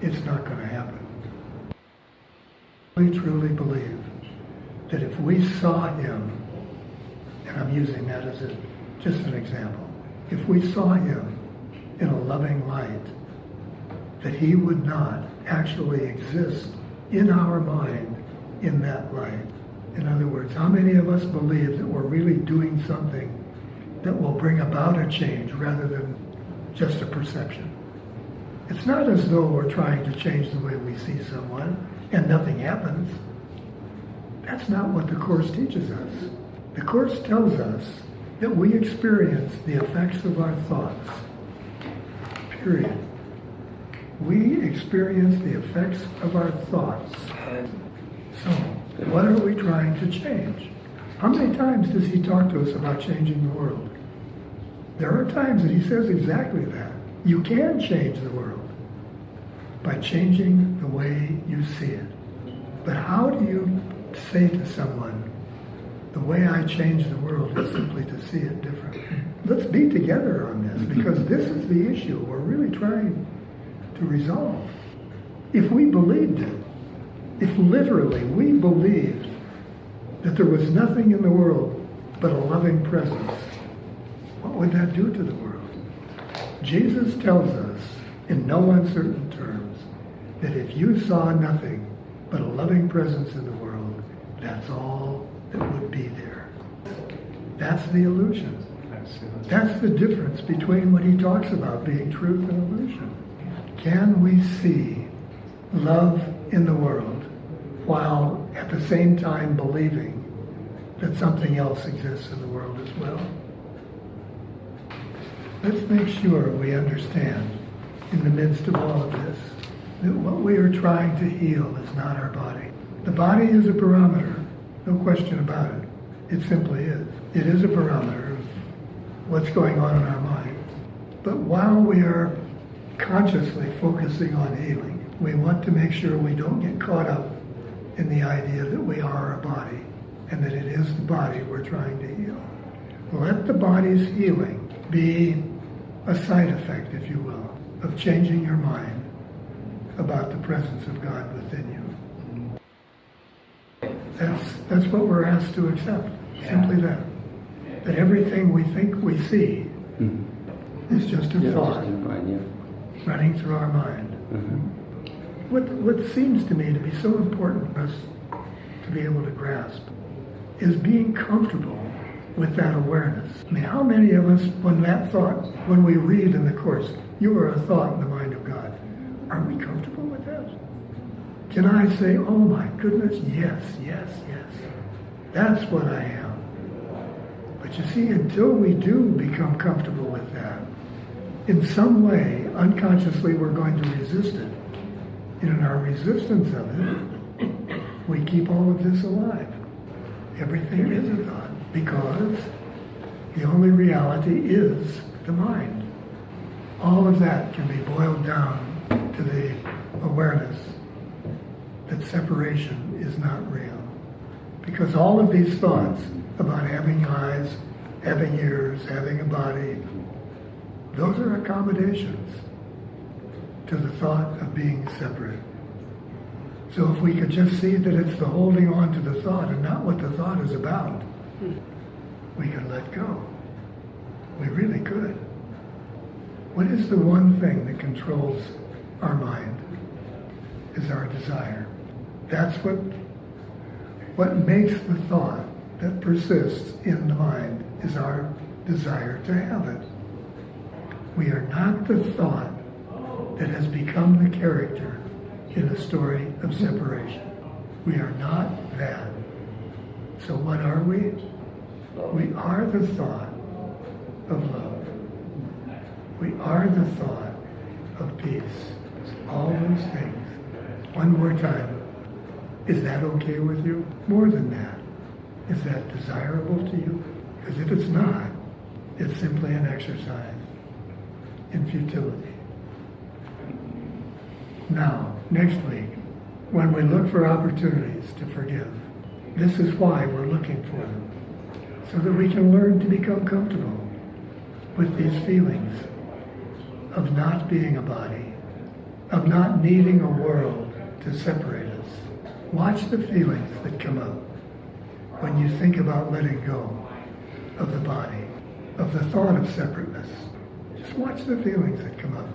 it's not going to happen. I truly believe that if we saw him, and I'm using that as just an example, if we saw him in a loving light, that he would not actually exist in our mind in that light. In other words, how many of us believe that we're really doing something that will bring about a change rather than just a perception? It's not as though we're trying to change the way we see someone and nothing happens. That's not what the Course teaches us. The Course tells us that we experience the effects of our thoughts. Period. We experience the effects of our thoughts. So, what are we trying to change? How many times does he talk to us about changing the world? There are times that he says exactly that. You can change the world by changing the way you see it. But how do you say to someone, the way I change the world is simply to see it differently? Let's be together on this, because this is the issue we're really trying to resolve. If we believed it, if literally we believed that there was nothing in the world but a loving presence, what would that do to the world? Jesus tells us in no uncertain terms that if you saw nothing but a loving presence in the world, that's all that would be there. That's the illusion. That's the difference between what he talks about being truth and illusion. Can we see love in the world while at the same time believing that something else exists in the world as well? Let's make sure we understand in the midst of all of this that what we are trying to heal is not our body. The body is a barometer, no question about it. It simply is. It is a barometer of what's going on in our mind. But while we are consciously focusing on healing, we want to make sure we don't get caught up in the idea that we are a body and that it is the body we're trying to heal. Let the body's healing be a side effect, if you will, of changing your mind about the presence of God within you. That's what we're asked to accept. Simply that. That everything we think we see is just a thought running through our mind. What seems to me to be so important for us to be able to grasp is being comfortable with that awareness. I mean, how many of us, when we read in the Course, you are a thought in the mind of God, are we comfortable with that? Can I say, oh my goodness, yes, yes, yes, that's what I am. But you see, until we do become comfortable with that, in some way, unconsciously, we're going to resist it. And in our resistance of it, we keep all of this alive. Everything is a thought, because the only reality is the mind. All of that can be boiled down to the awareness that separation is not real. Because all of these thoughts about having eyes, having ears, having a body, those are accommodations to the thought of being separate. So if we could just see that it's the holding on to the thought and not what the thought is about, we could let go. We really could. What is the one thing that controls our mind? Is our desire. That's what makes the thought that persists in the mind is our desire to have it. We are not the thought that has become the character in a story of separation. We are not that. So what are we? We are the thought of love. We are the thought of peace. All those things. One more time. Is that okay with you? More than that. Is that desirable to you? Because if it's not, it's simply an exercise in futility. Now, next week, when we look for opportunities to forgive, this is why we're looking for them. so that we can learn to become comfortable with these feelings of not being a body, of not needing a world to separate us. Watch the feelings that come up when you think about letting go of the body, of the thought of separateness. Just watch the feelings that come up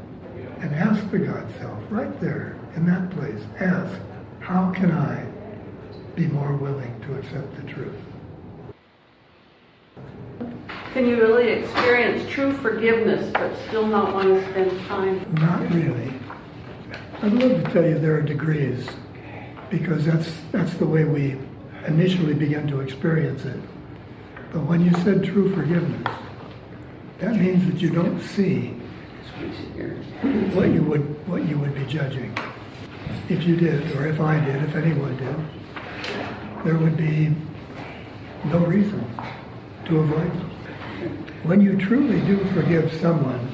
and ask the God self right there in that place. Ask, how can I be more willing to accept the truth? Can you really experience true forgiveness but still not want to spend time? Not really. I'd love to tell you there are degrees, because that's the way we initially began to experience it. But when you said true forgiveness, that means that you don't see what you would be judging. If you did, or if I did, if anyone did, there would be no reason to avoid them. When you truly do forgive someone,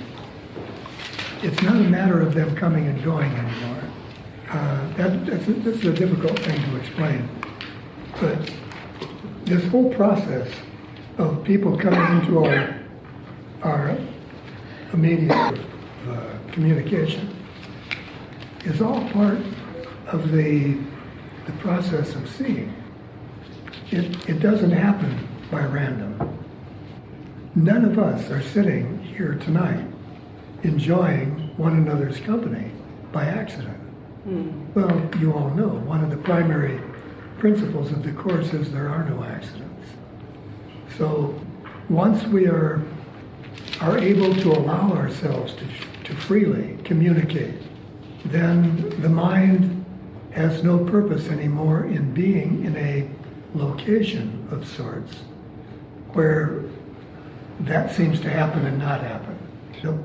it's not a matter of them coming and going anymore. This is a difficult thing to explain. But this whole process of people coming into our immediate communication is all part of the process of seeing. It doesn't happen by random. None of us are sitting here tonight enjoying one another's company by accident. Well, you all know one of the primary principles of the Course is there are no accidents. So once we are able to allow ourselves to freely communicate, then the mind has no purpose anymore in being in a location of sorts where that seems to happen and not happen.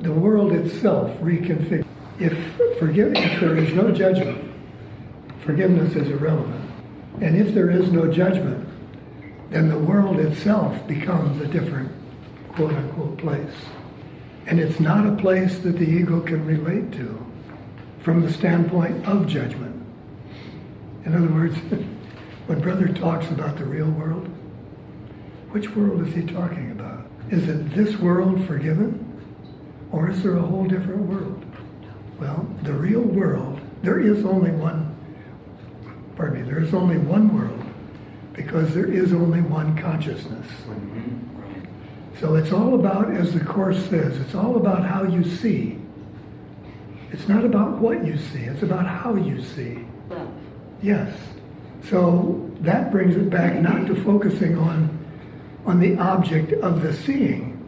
The world itself reconfigures. If there is no judgment, forgiveness is irrelevant. And if there is no judgment, then the world itself becomes a different quote-unquote place. And it's not a place that the ego can relate to from the standpoint of judgment. In other words, when Brother talks about the real world, which world is he talking about? Is it this world forgiven? Or is there a whole different world? Well, the real world, there is only one world, because there is only one consciousness. So it's all about, as the Course says, it's all about how you see. It's not about what you see, it's about how you see. Yes. So that brings it back not to focusing on the object of the seeing,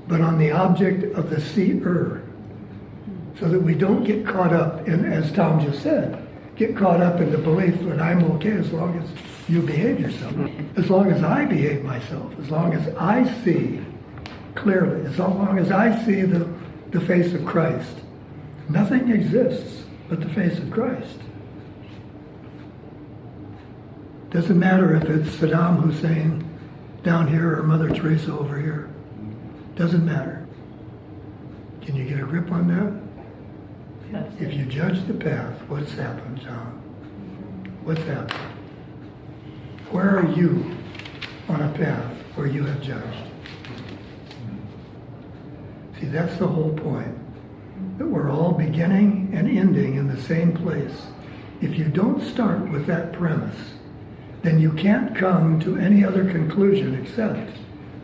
but on the object of the seer. So that we don't get caught up in, as Tom just said, get caught up in the belief that I'm okay as long as you behave yourself. As long as I behave myself, as long as I see clearly, as long as I see the face of Christ, nothing exists but the face of Christ. Doesn't matter if it's Saddam Hussein down here or Mother Teresa over here. Doesn't matter. Can you get a grip on that? If you judge the path, what's happened, John? What's happened? Where are you on a path where you have judged? See, that's the whole point. That we're all beginning and ending in the same place. If you don't start with that premise, then you can't come to any other conclusion except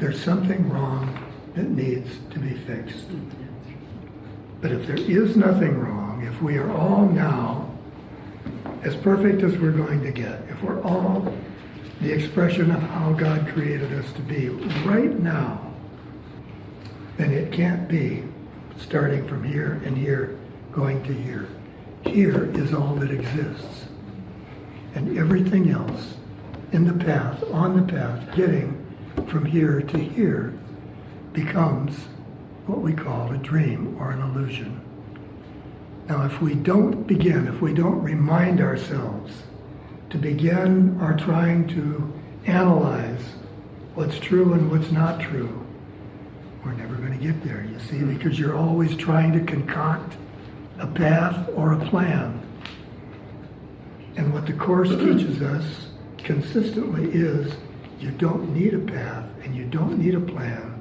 there's something wrong that needs to be fixed. But if there is nothing wrong, if we are all now as perfect as we're going to get, if we're all the expression of how God created us to be right now, then it can't be starting from here and here, going to here. Here is all that exists. And everything else in the path, on the path, getting from here to here becomes what we call a dream or an illusion. Now, if we don't remind ourselves to begin our trying to analyze what's true and what's not true, we're never going to get there, you see, because you're always trying to concoct a path or a plan. And what the Course teaches us consistently is You don't need a path and you don't need a plan.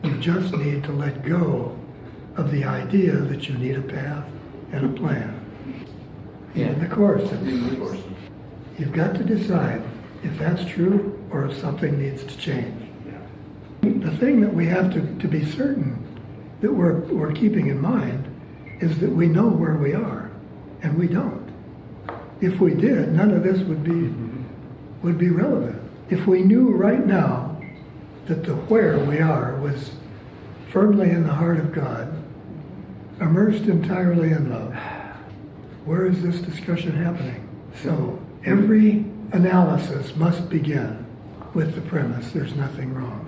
You just need to let go of the idea that you need a path and a plan. Even the Course. You've got to decide if that's true or if something needs to change. The thing that we have to be certain that we're keeping in mind is that we know where we are, and we don't. If we did, none of this would be relevant. If we knew right now that the where we are was firmly in the heart of God, immersed entirely in love, where is this discussion happening? So every analysis must begin with the premise there's nothing wrong.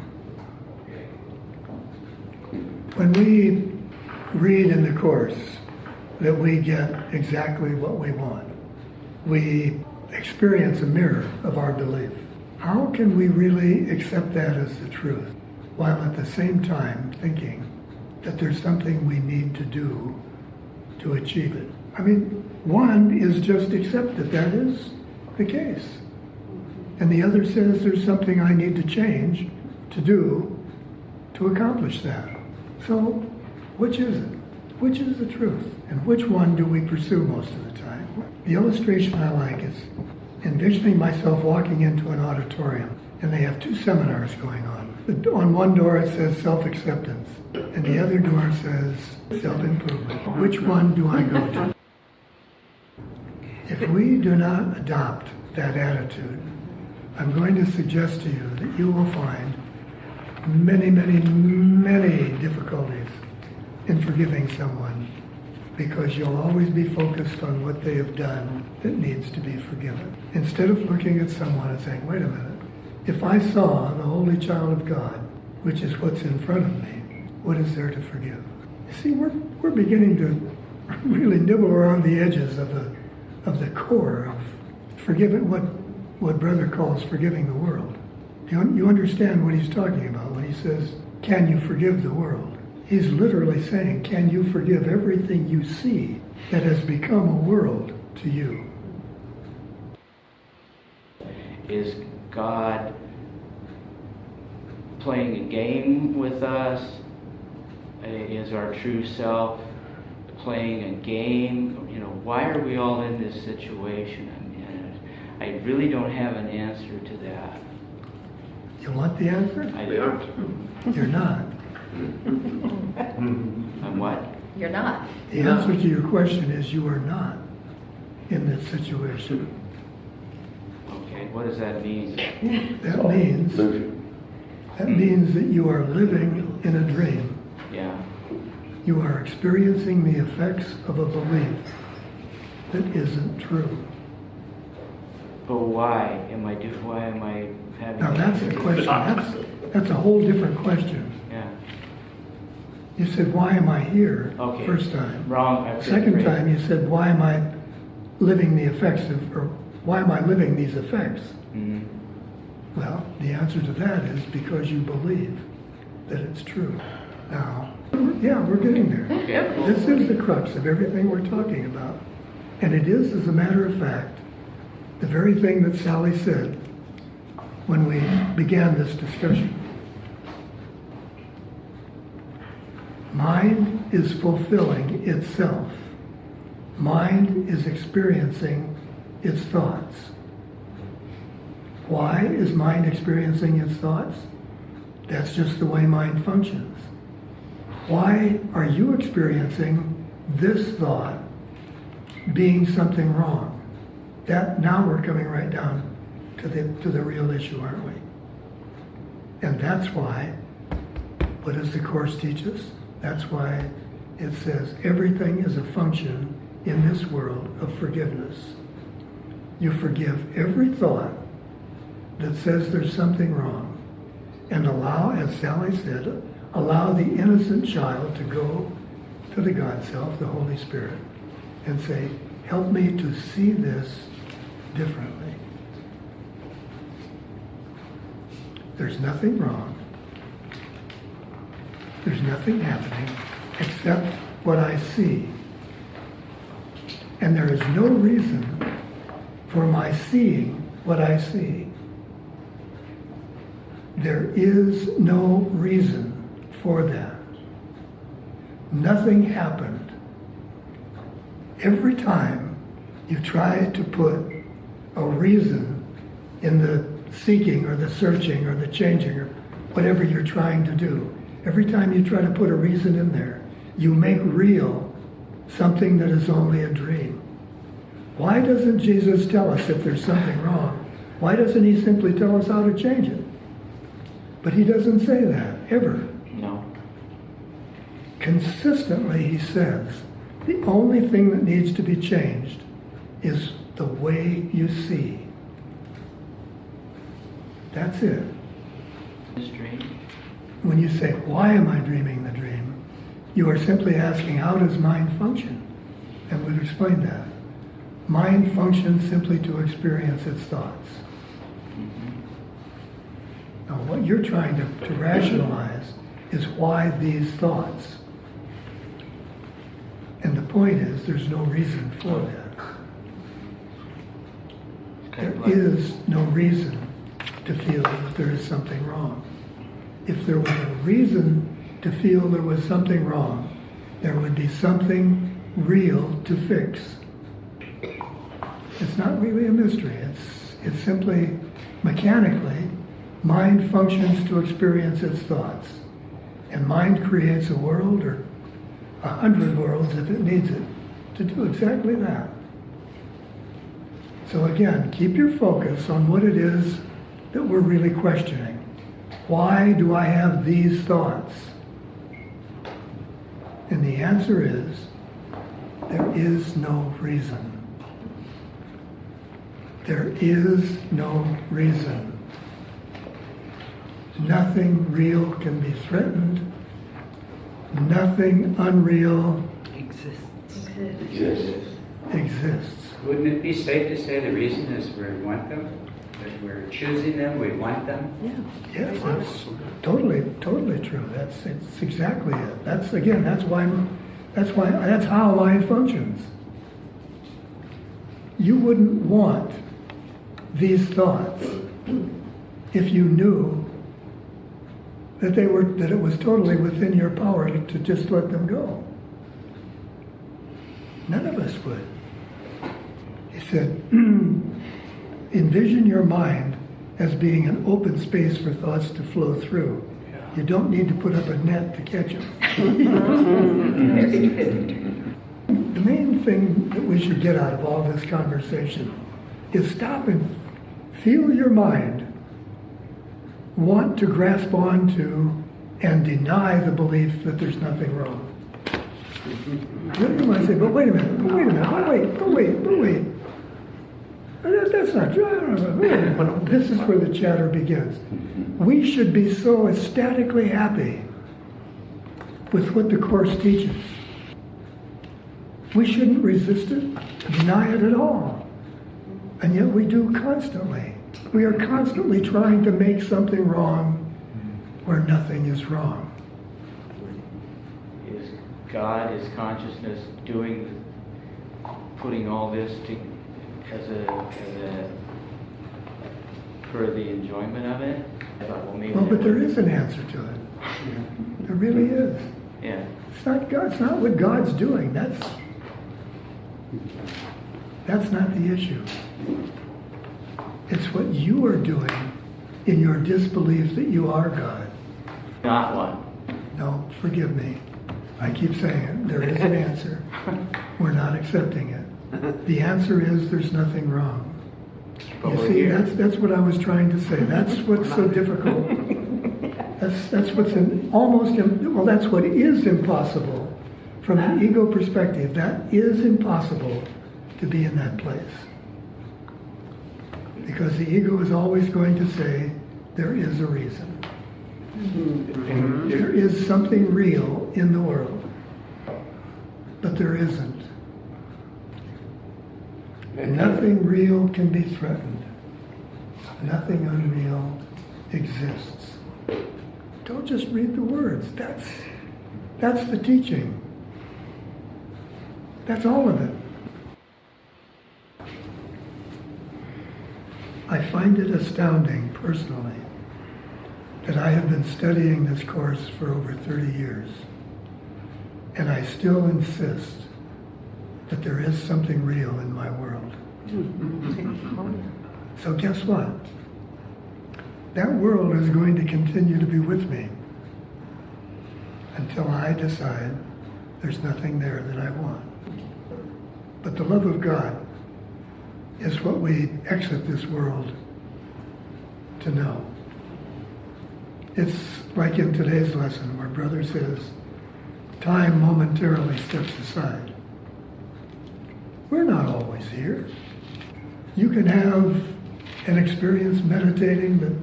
When we read in the Course that we get exactly what we want, we experience a mirror of our belief. How can we really accept that as the truth while at the same time thinking that there's something we need to do to achieve it? I mean, one is just accept that that is the case. And the other says there's something I need to change to do to accomplish that. So, which is it? Which is the truth? And which one do we pursue most of the time? The illustration I like is envisioning myself walking into an auditorium and they have two seminars going on. On one door it says self-acceptance and the other door says self-improvement. Which one do I go to? If we do not adopt that attitude, I'm going to suggest to you that you will find many, many, many difficulties in forgiving someone because you'll always be focused on what they have done that needs to be forgiven. Instead of looking at someone and saying, wait a minute, if I saw the Holy Child of God, which is what's in front of me, what is there to forgive? You see, we're beginning to really nibble around the edges of the core of forgiving, what Brother calls forgiving the world. You understand what he's talking about when he says, can you forgive the world? He's literally saying, can you forgive everything you see that has become a world to you? Is God playing a game with us? Is our true self playing a game? You know, why are we all in this situation? I mean, I really don't have an answer to that. You want the answer? I aren't. You're not. I'm what? You're not. The answer to your question is you are not in this situation. Okay, what does that mean? That means that you are living in a dream. Yeah. You are experiencing the effects of a belief that isn't true. But why am I having? Now that's the question. That's a whole different question. Yeah. You said, why am I here? Okay. First time. Wrong. Second time you said, why am I living the effects of, or why am I living these effects? Mm-hmm. Well, the answer to that is because you believe that it's true. Now, yeah, we're getting there. Okay. This is the crux of everything we're talking about. And it is, as a matter of fact, the very thing that Sally said when we began this discussion. Mind is fulfilling itself. Mind is experiencing its thoughts. Why is mind experiencing its thoughts? That's just the way mind functions. Why are you experiencing this thought being something wrong? That now we're coming right down to the real issue, aren't we? And that's why, what does the Course teach us? That's why it says everything is a function in this world of forgiveness. You forgive every thought that says there's something wrong and allow, as Sally said, allow the innocent child to go to the God Self, the Holy Spirit, and say, help me to see this differently. There's nothing wrong. There's nothing happening except what I see. And there is no reason for my seeing what I see. There is no reason for that. Nothing happened. Every time you try to put a reason in the seeking or the searching or the changing or whatever you're trying to do, every time you try to put a reason in there, you make real something that is only a dream. Why doesn't Jesus tell us if there's something wrong? Why doesn't he simply tell us how to change it? But he doesn't say that, ever. No. Consistently he says, the only thing that needs to be changed is the way you see. That's it. This dream. When you say, why am I dreaming the dream? You are simply asking, how does mind function? And we've explained that. Mind functions simply to experience its thoughts. Now, what you're trying to rationalize is why these thoughts. And the point is, there's no reason for that. There is no reason to feel that there is something wrong. If there was a reason to feel there was something wrong, there would be something real to fix. It's not really a mystery. It's simply mechanically, mind functions to experience its thoughts. And mind creates a world or 100 worlds if it needs it to do exactly that. So again, keep your focus on what it is that we're really questioning. Why do I have these thoughts? And the answer is, there is no reason. There is no reason. Nothing real can be threatened. Nothing unreal exists. Wouldn't it be safe to say the reason is we want them? That we're choosing them, we want them? Yes, that's totally true. It's exactly it. That's how mind functions. You wouldn't want these thoughts if you knew that it was totally within your power to just let them go. None of us would. He said, envision your mind as being an open space for thoughts to flow through. You don't need to put up a net to catch them. The main thing that we should get out of all this conversation is stop and feel your mind want to grasp onto and deny the belief that there's nothing wrong. You might say, but wait a minute, but wait. That's not true. This is where the chatter begins. We should be so ecstatically happy with what the Course teaches. We shouldn't resist it, deny it at all. And yet we do constantly. We are constantly trying to make something wrong where nothing is wrong. Is God, is consciousness putting all this for the enjoyment of it? I thought, well, maybe. Well, but there is an answer to it. There really is. Yeah. It's not God. It's not what God's doing. That's not the issue. It's what you are doing in your disbelief that you are God. Not one. No, forgive me. I keep saying it. There is an answer. We're not accepting it. The answer is there's nothing wrong. You see, that's what I was trying to say. That's what's so difficult. That's what's that's what is impossible. From an ego perspective, that is impossible to be in that place. Because the ego is always going to say, there is a reason. Mm-hmm. There is something real in the world. But there isn't. Nothing real can be threatened. Nothing unreal exists. Don't just read the words. That's the teaching. That's all of it. I find it astounding, personally, that I have been studying this course for over 30 years, and I still insist that there is something real in my world. So guess what? That world is going to continue to be with me until I decide there's nothing there that I want. But the love of God is what we exit this world to know. It's like in today's lesson where Brother says, time momentarily steps aside. We're not always here. You can have an experience meditating that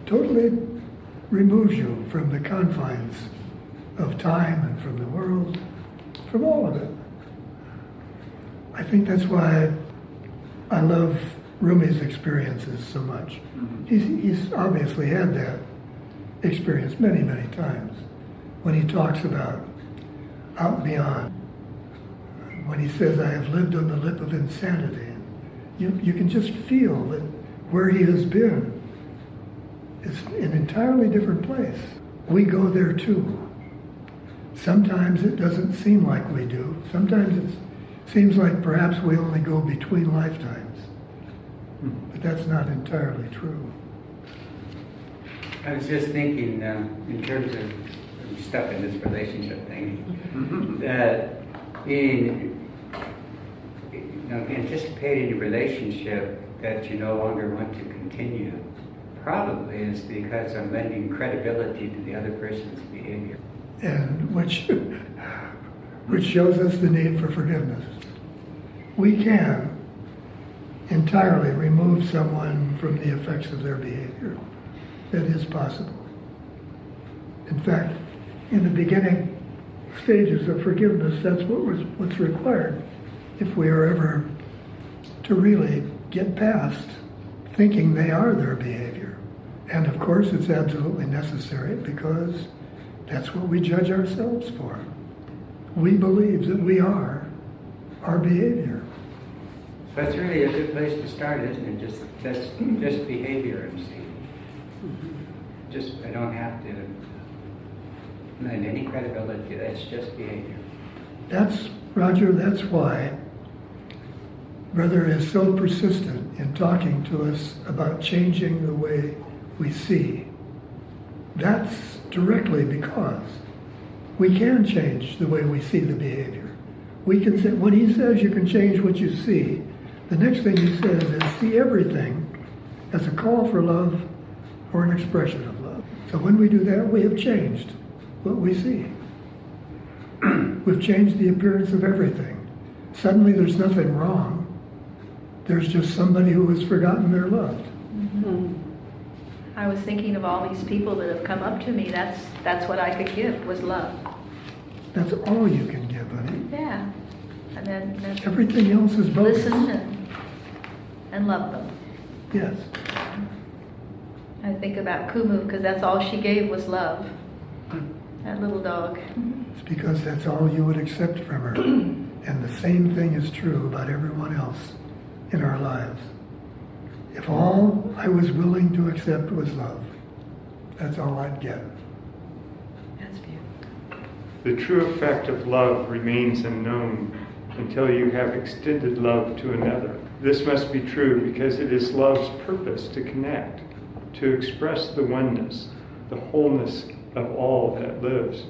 totally removes you from the confines of time and from the world, from all of it. I think that's why I love Rumi's experiences so much. He's obviously had that experience many, many times when he talks about out beyond. When he says, I have lived on the lip of insanity. You can just feel that where he has been is an entirely different place. We go there too. Sometimes it doesn't seem like we do. Sometimes it seems like perhaps we only go between lifetimes. But that's not entirely true. I was just thinking, in terms of I'm stuck in this relationship thing, that being, anticipating a relationship that you no longer want to continue probably is because I'm lending credibility to the other person's behavior. And which shows us the need for forgiveness. We can entirely remove someone from the effects of their behavior. That is possible. In fact, in the beginning stages of forgiveness, that's what's required if we are ever to really get past thinking they are their behavior. And of course, it's absolutely necessary because that's what we judge ourselves for. We believe that we are our behavior. That's really a good place to start, isn't it? That's just behavior, MC. I don't have to lend any credibility. That's just behavior. Roger, that's why Brother is so persistent in talking to us about changing the way we see. That's directly because we can change the way we see the behavior. We can say, when he says you can change what you see, the next thing he says is see everything as a call for love or an expression of love. So when we do that, we have changed what we see. We've changed the appearance of everything. Suddenly there's nothing wrong. There's just somebody who has forgotten they're loved. Mm-hmm. I was thinking of all these people that have come up to me. That's what I could give, was love. That's all you can give, honey. Yeah. And then everything else is bonus. Listen and love them. Yes. I think about Kumu because that's all she gave was love. That little dog. It's because that's all you would accept from her. And the same thing is true about everyone else in our lives. If all I was willing to accept was love, that's all I'd get. That's beautiful. The true effect of love remains unknown until you have extended love to another. This must be true because it is love's purpose to connect, to express the oneness, the wholeness of all that lives.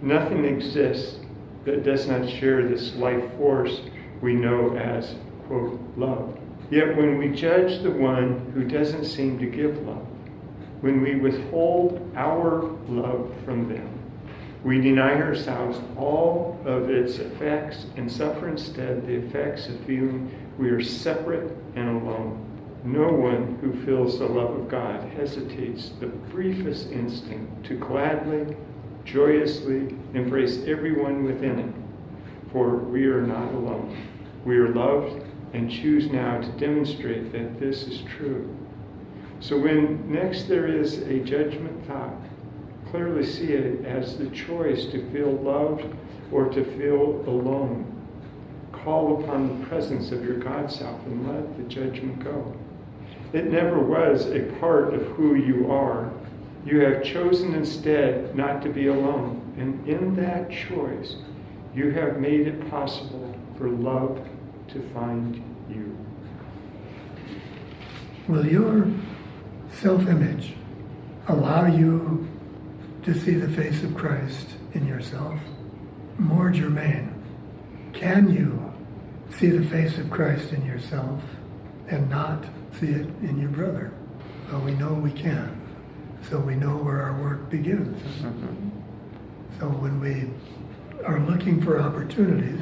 Nothing exists that does not share this life force we know as, quote, love. Yet when we judge the one who doesn't seem to give love, when we withhold our love from them, we deny ourselves all of its effects and suffer instead the effects of feeling we are separate and alone. No one who feels the love of God hesitates the briefest instant to gladly, joyously embrace everyone within it, for we are not alone. We are loved and choose now to demonstrate that this is true. So when next there is a judgment thought, clearly see it as the choice to feel loved or to feel alone. Call upon the presence of your God self and let the judgment go. It never was a part of who you are. You have chosen instead not to be alone. And in that choice, you have made it possible for love to find you. Will your self-image allow you to see the face of Christ in yourself? More germane, can you see the face of Christ in yourself and not see it in your brother? Well, we know we can. So we know where our work begins. So when we are looking for opportunities,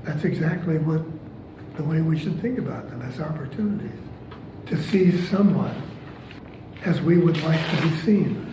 that's exactly the way we should think about them, as opportunities. To see someone as we would like to be seen.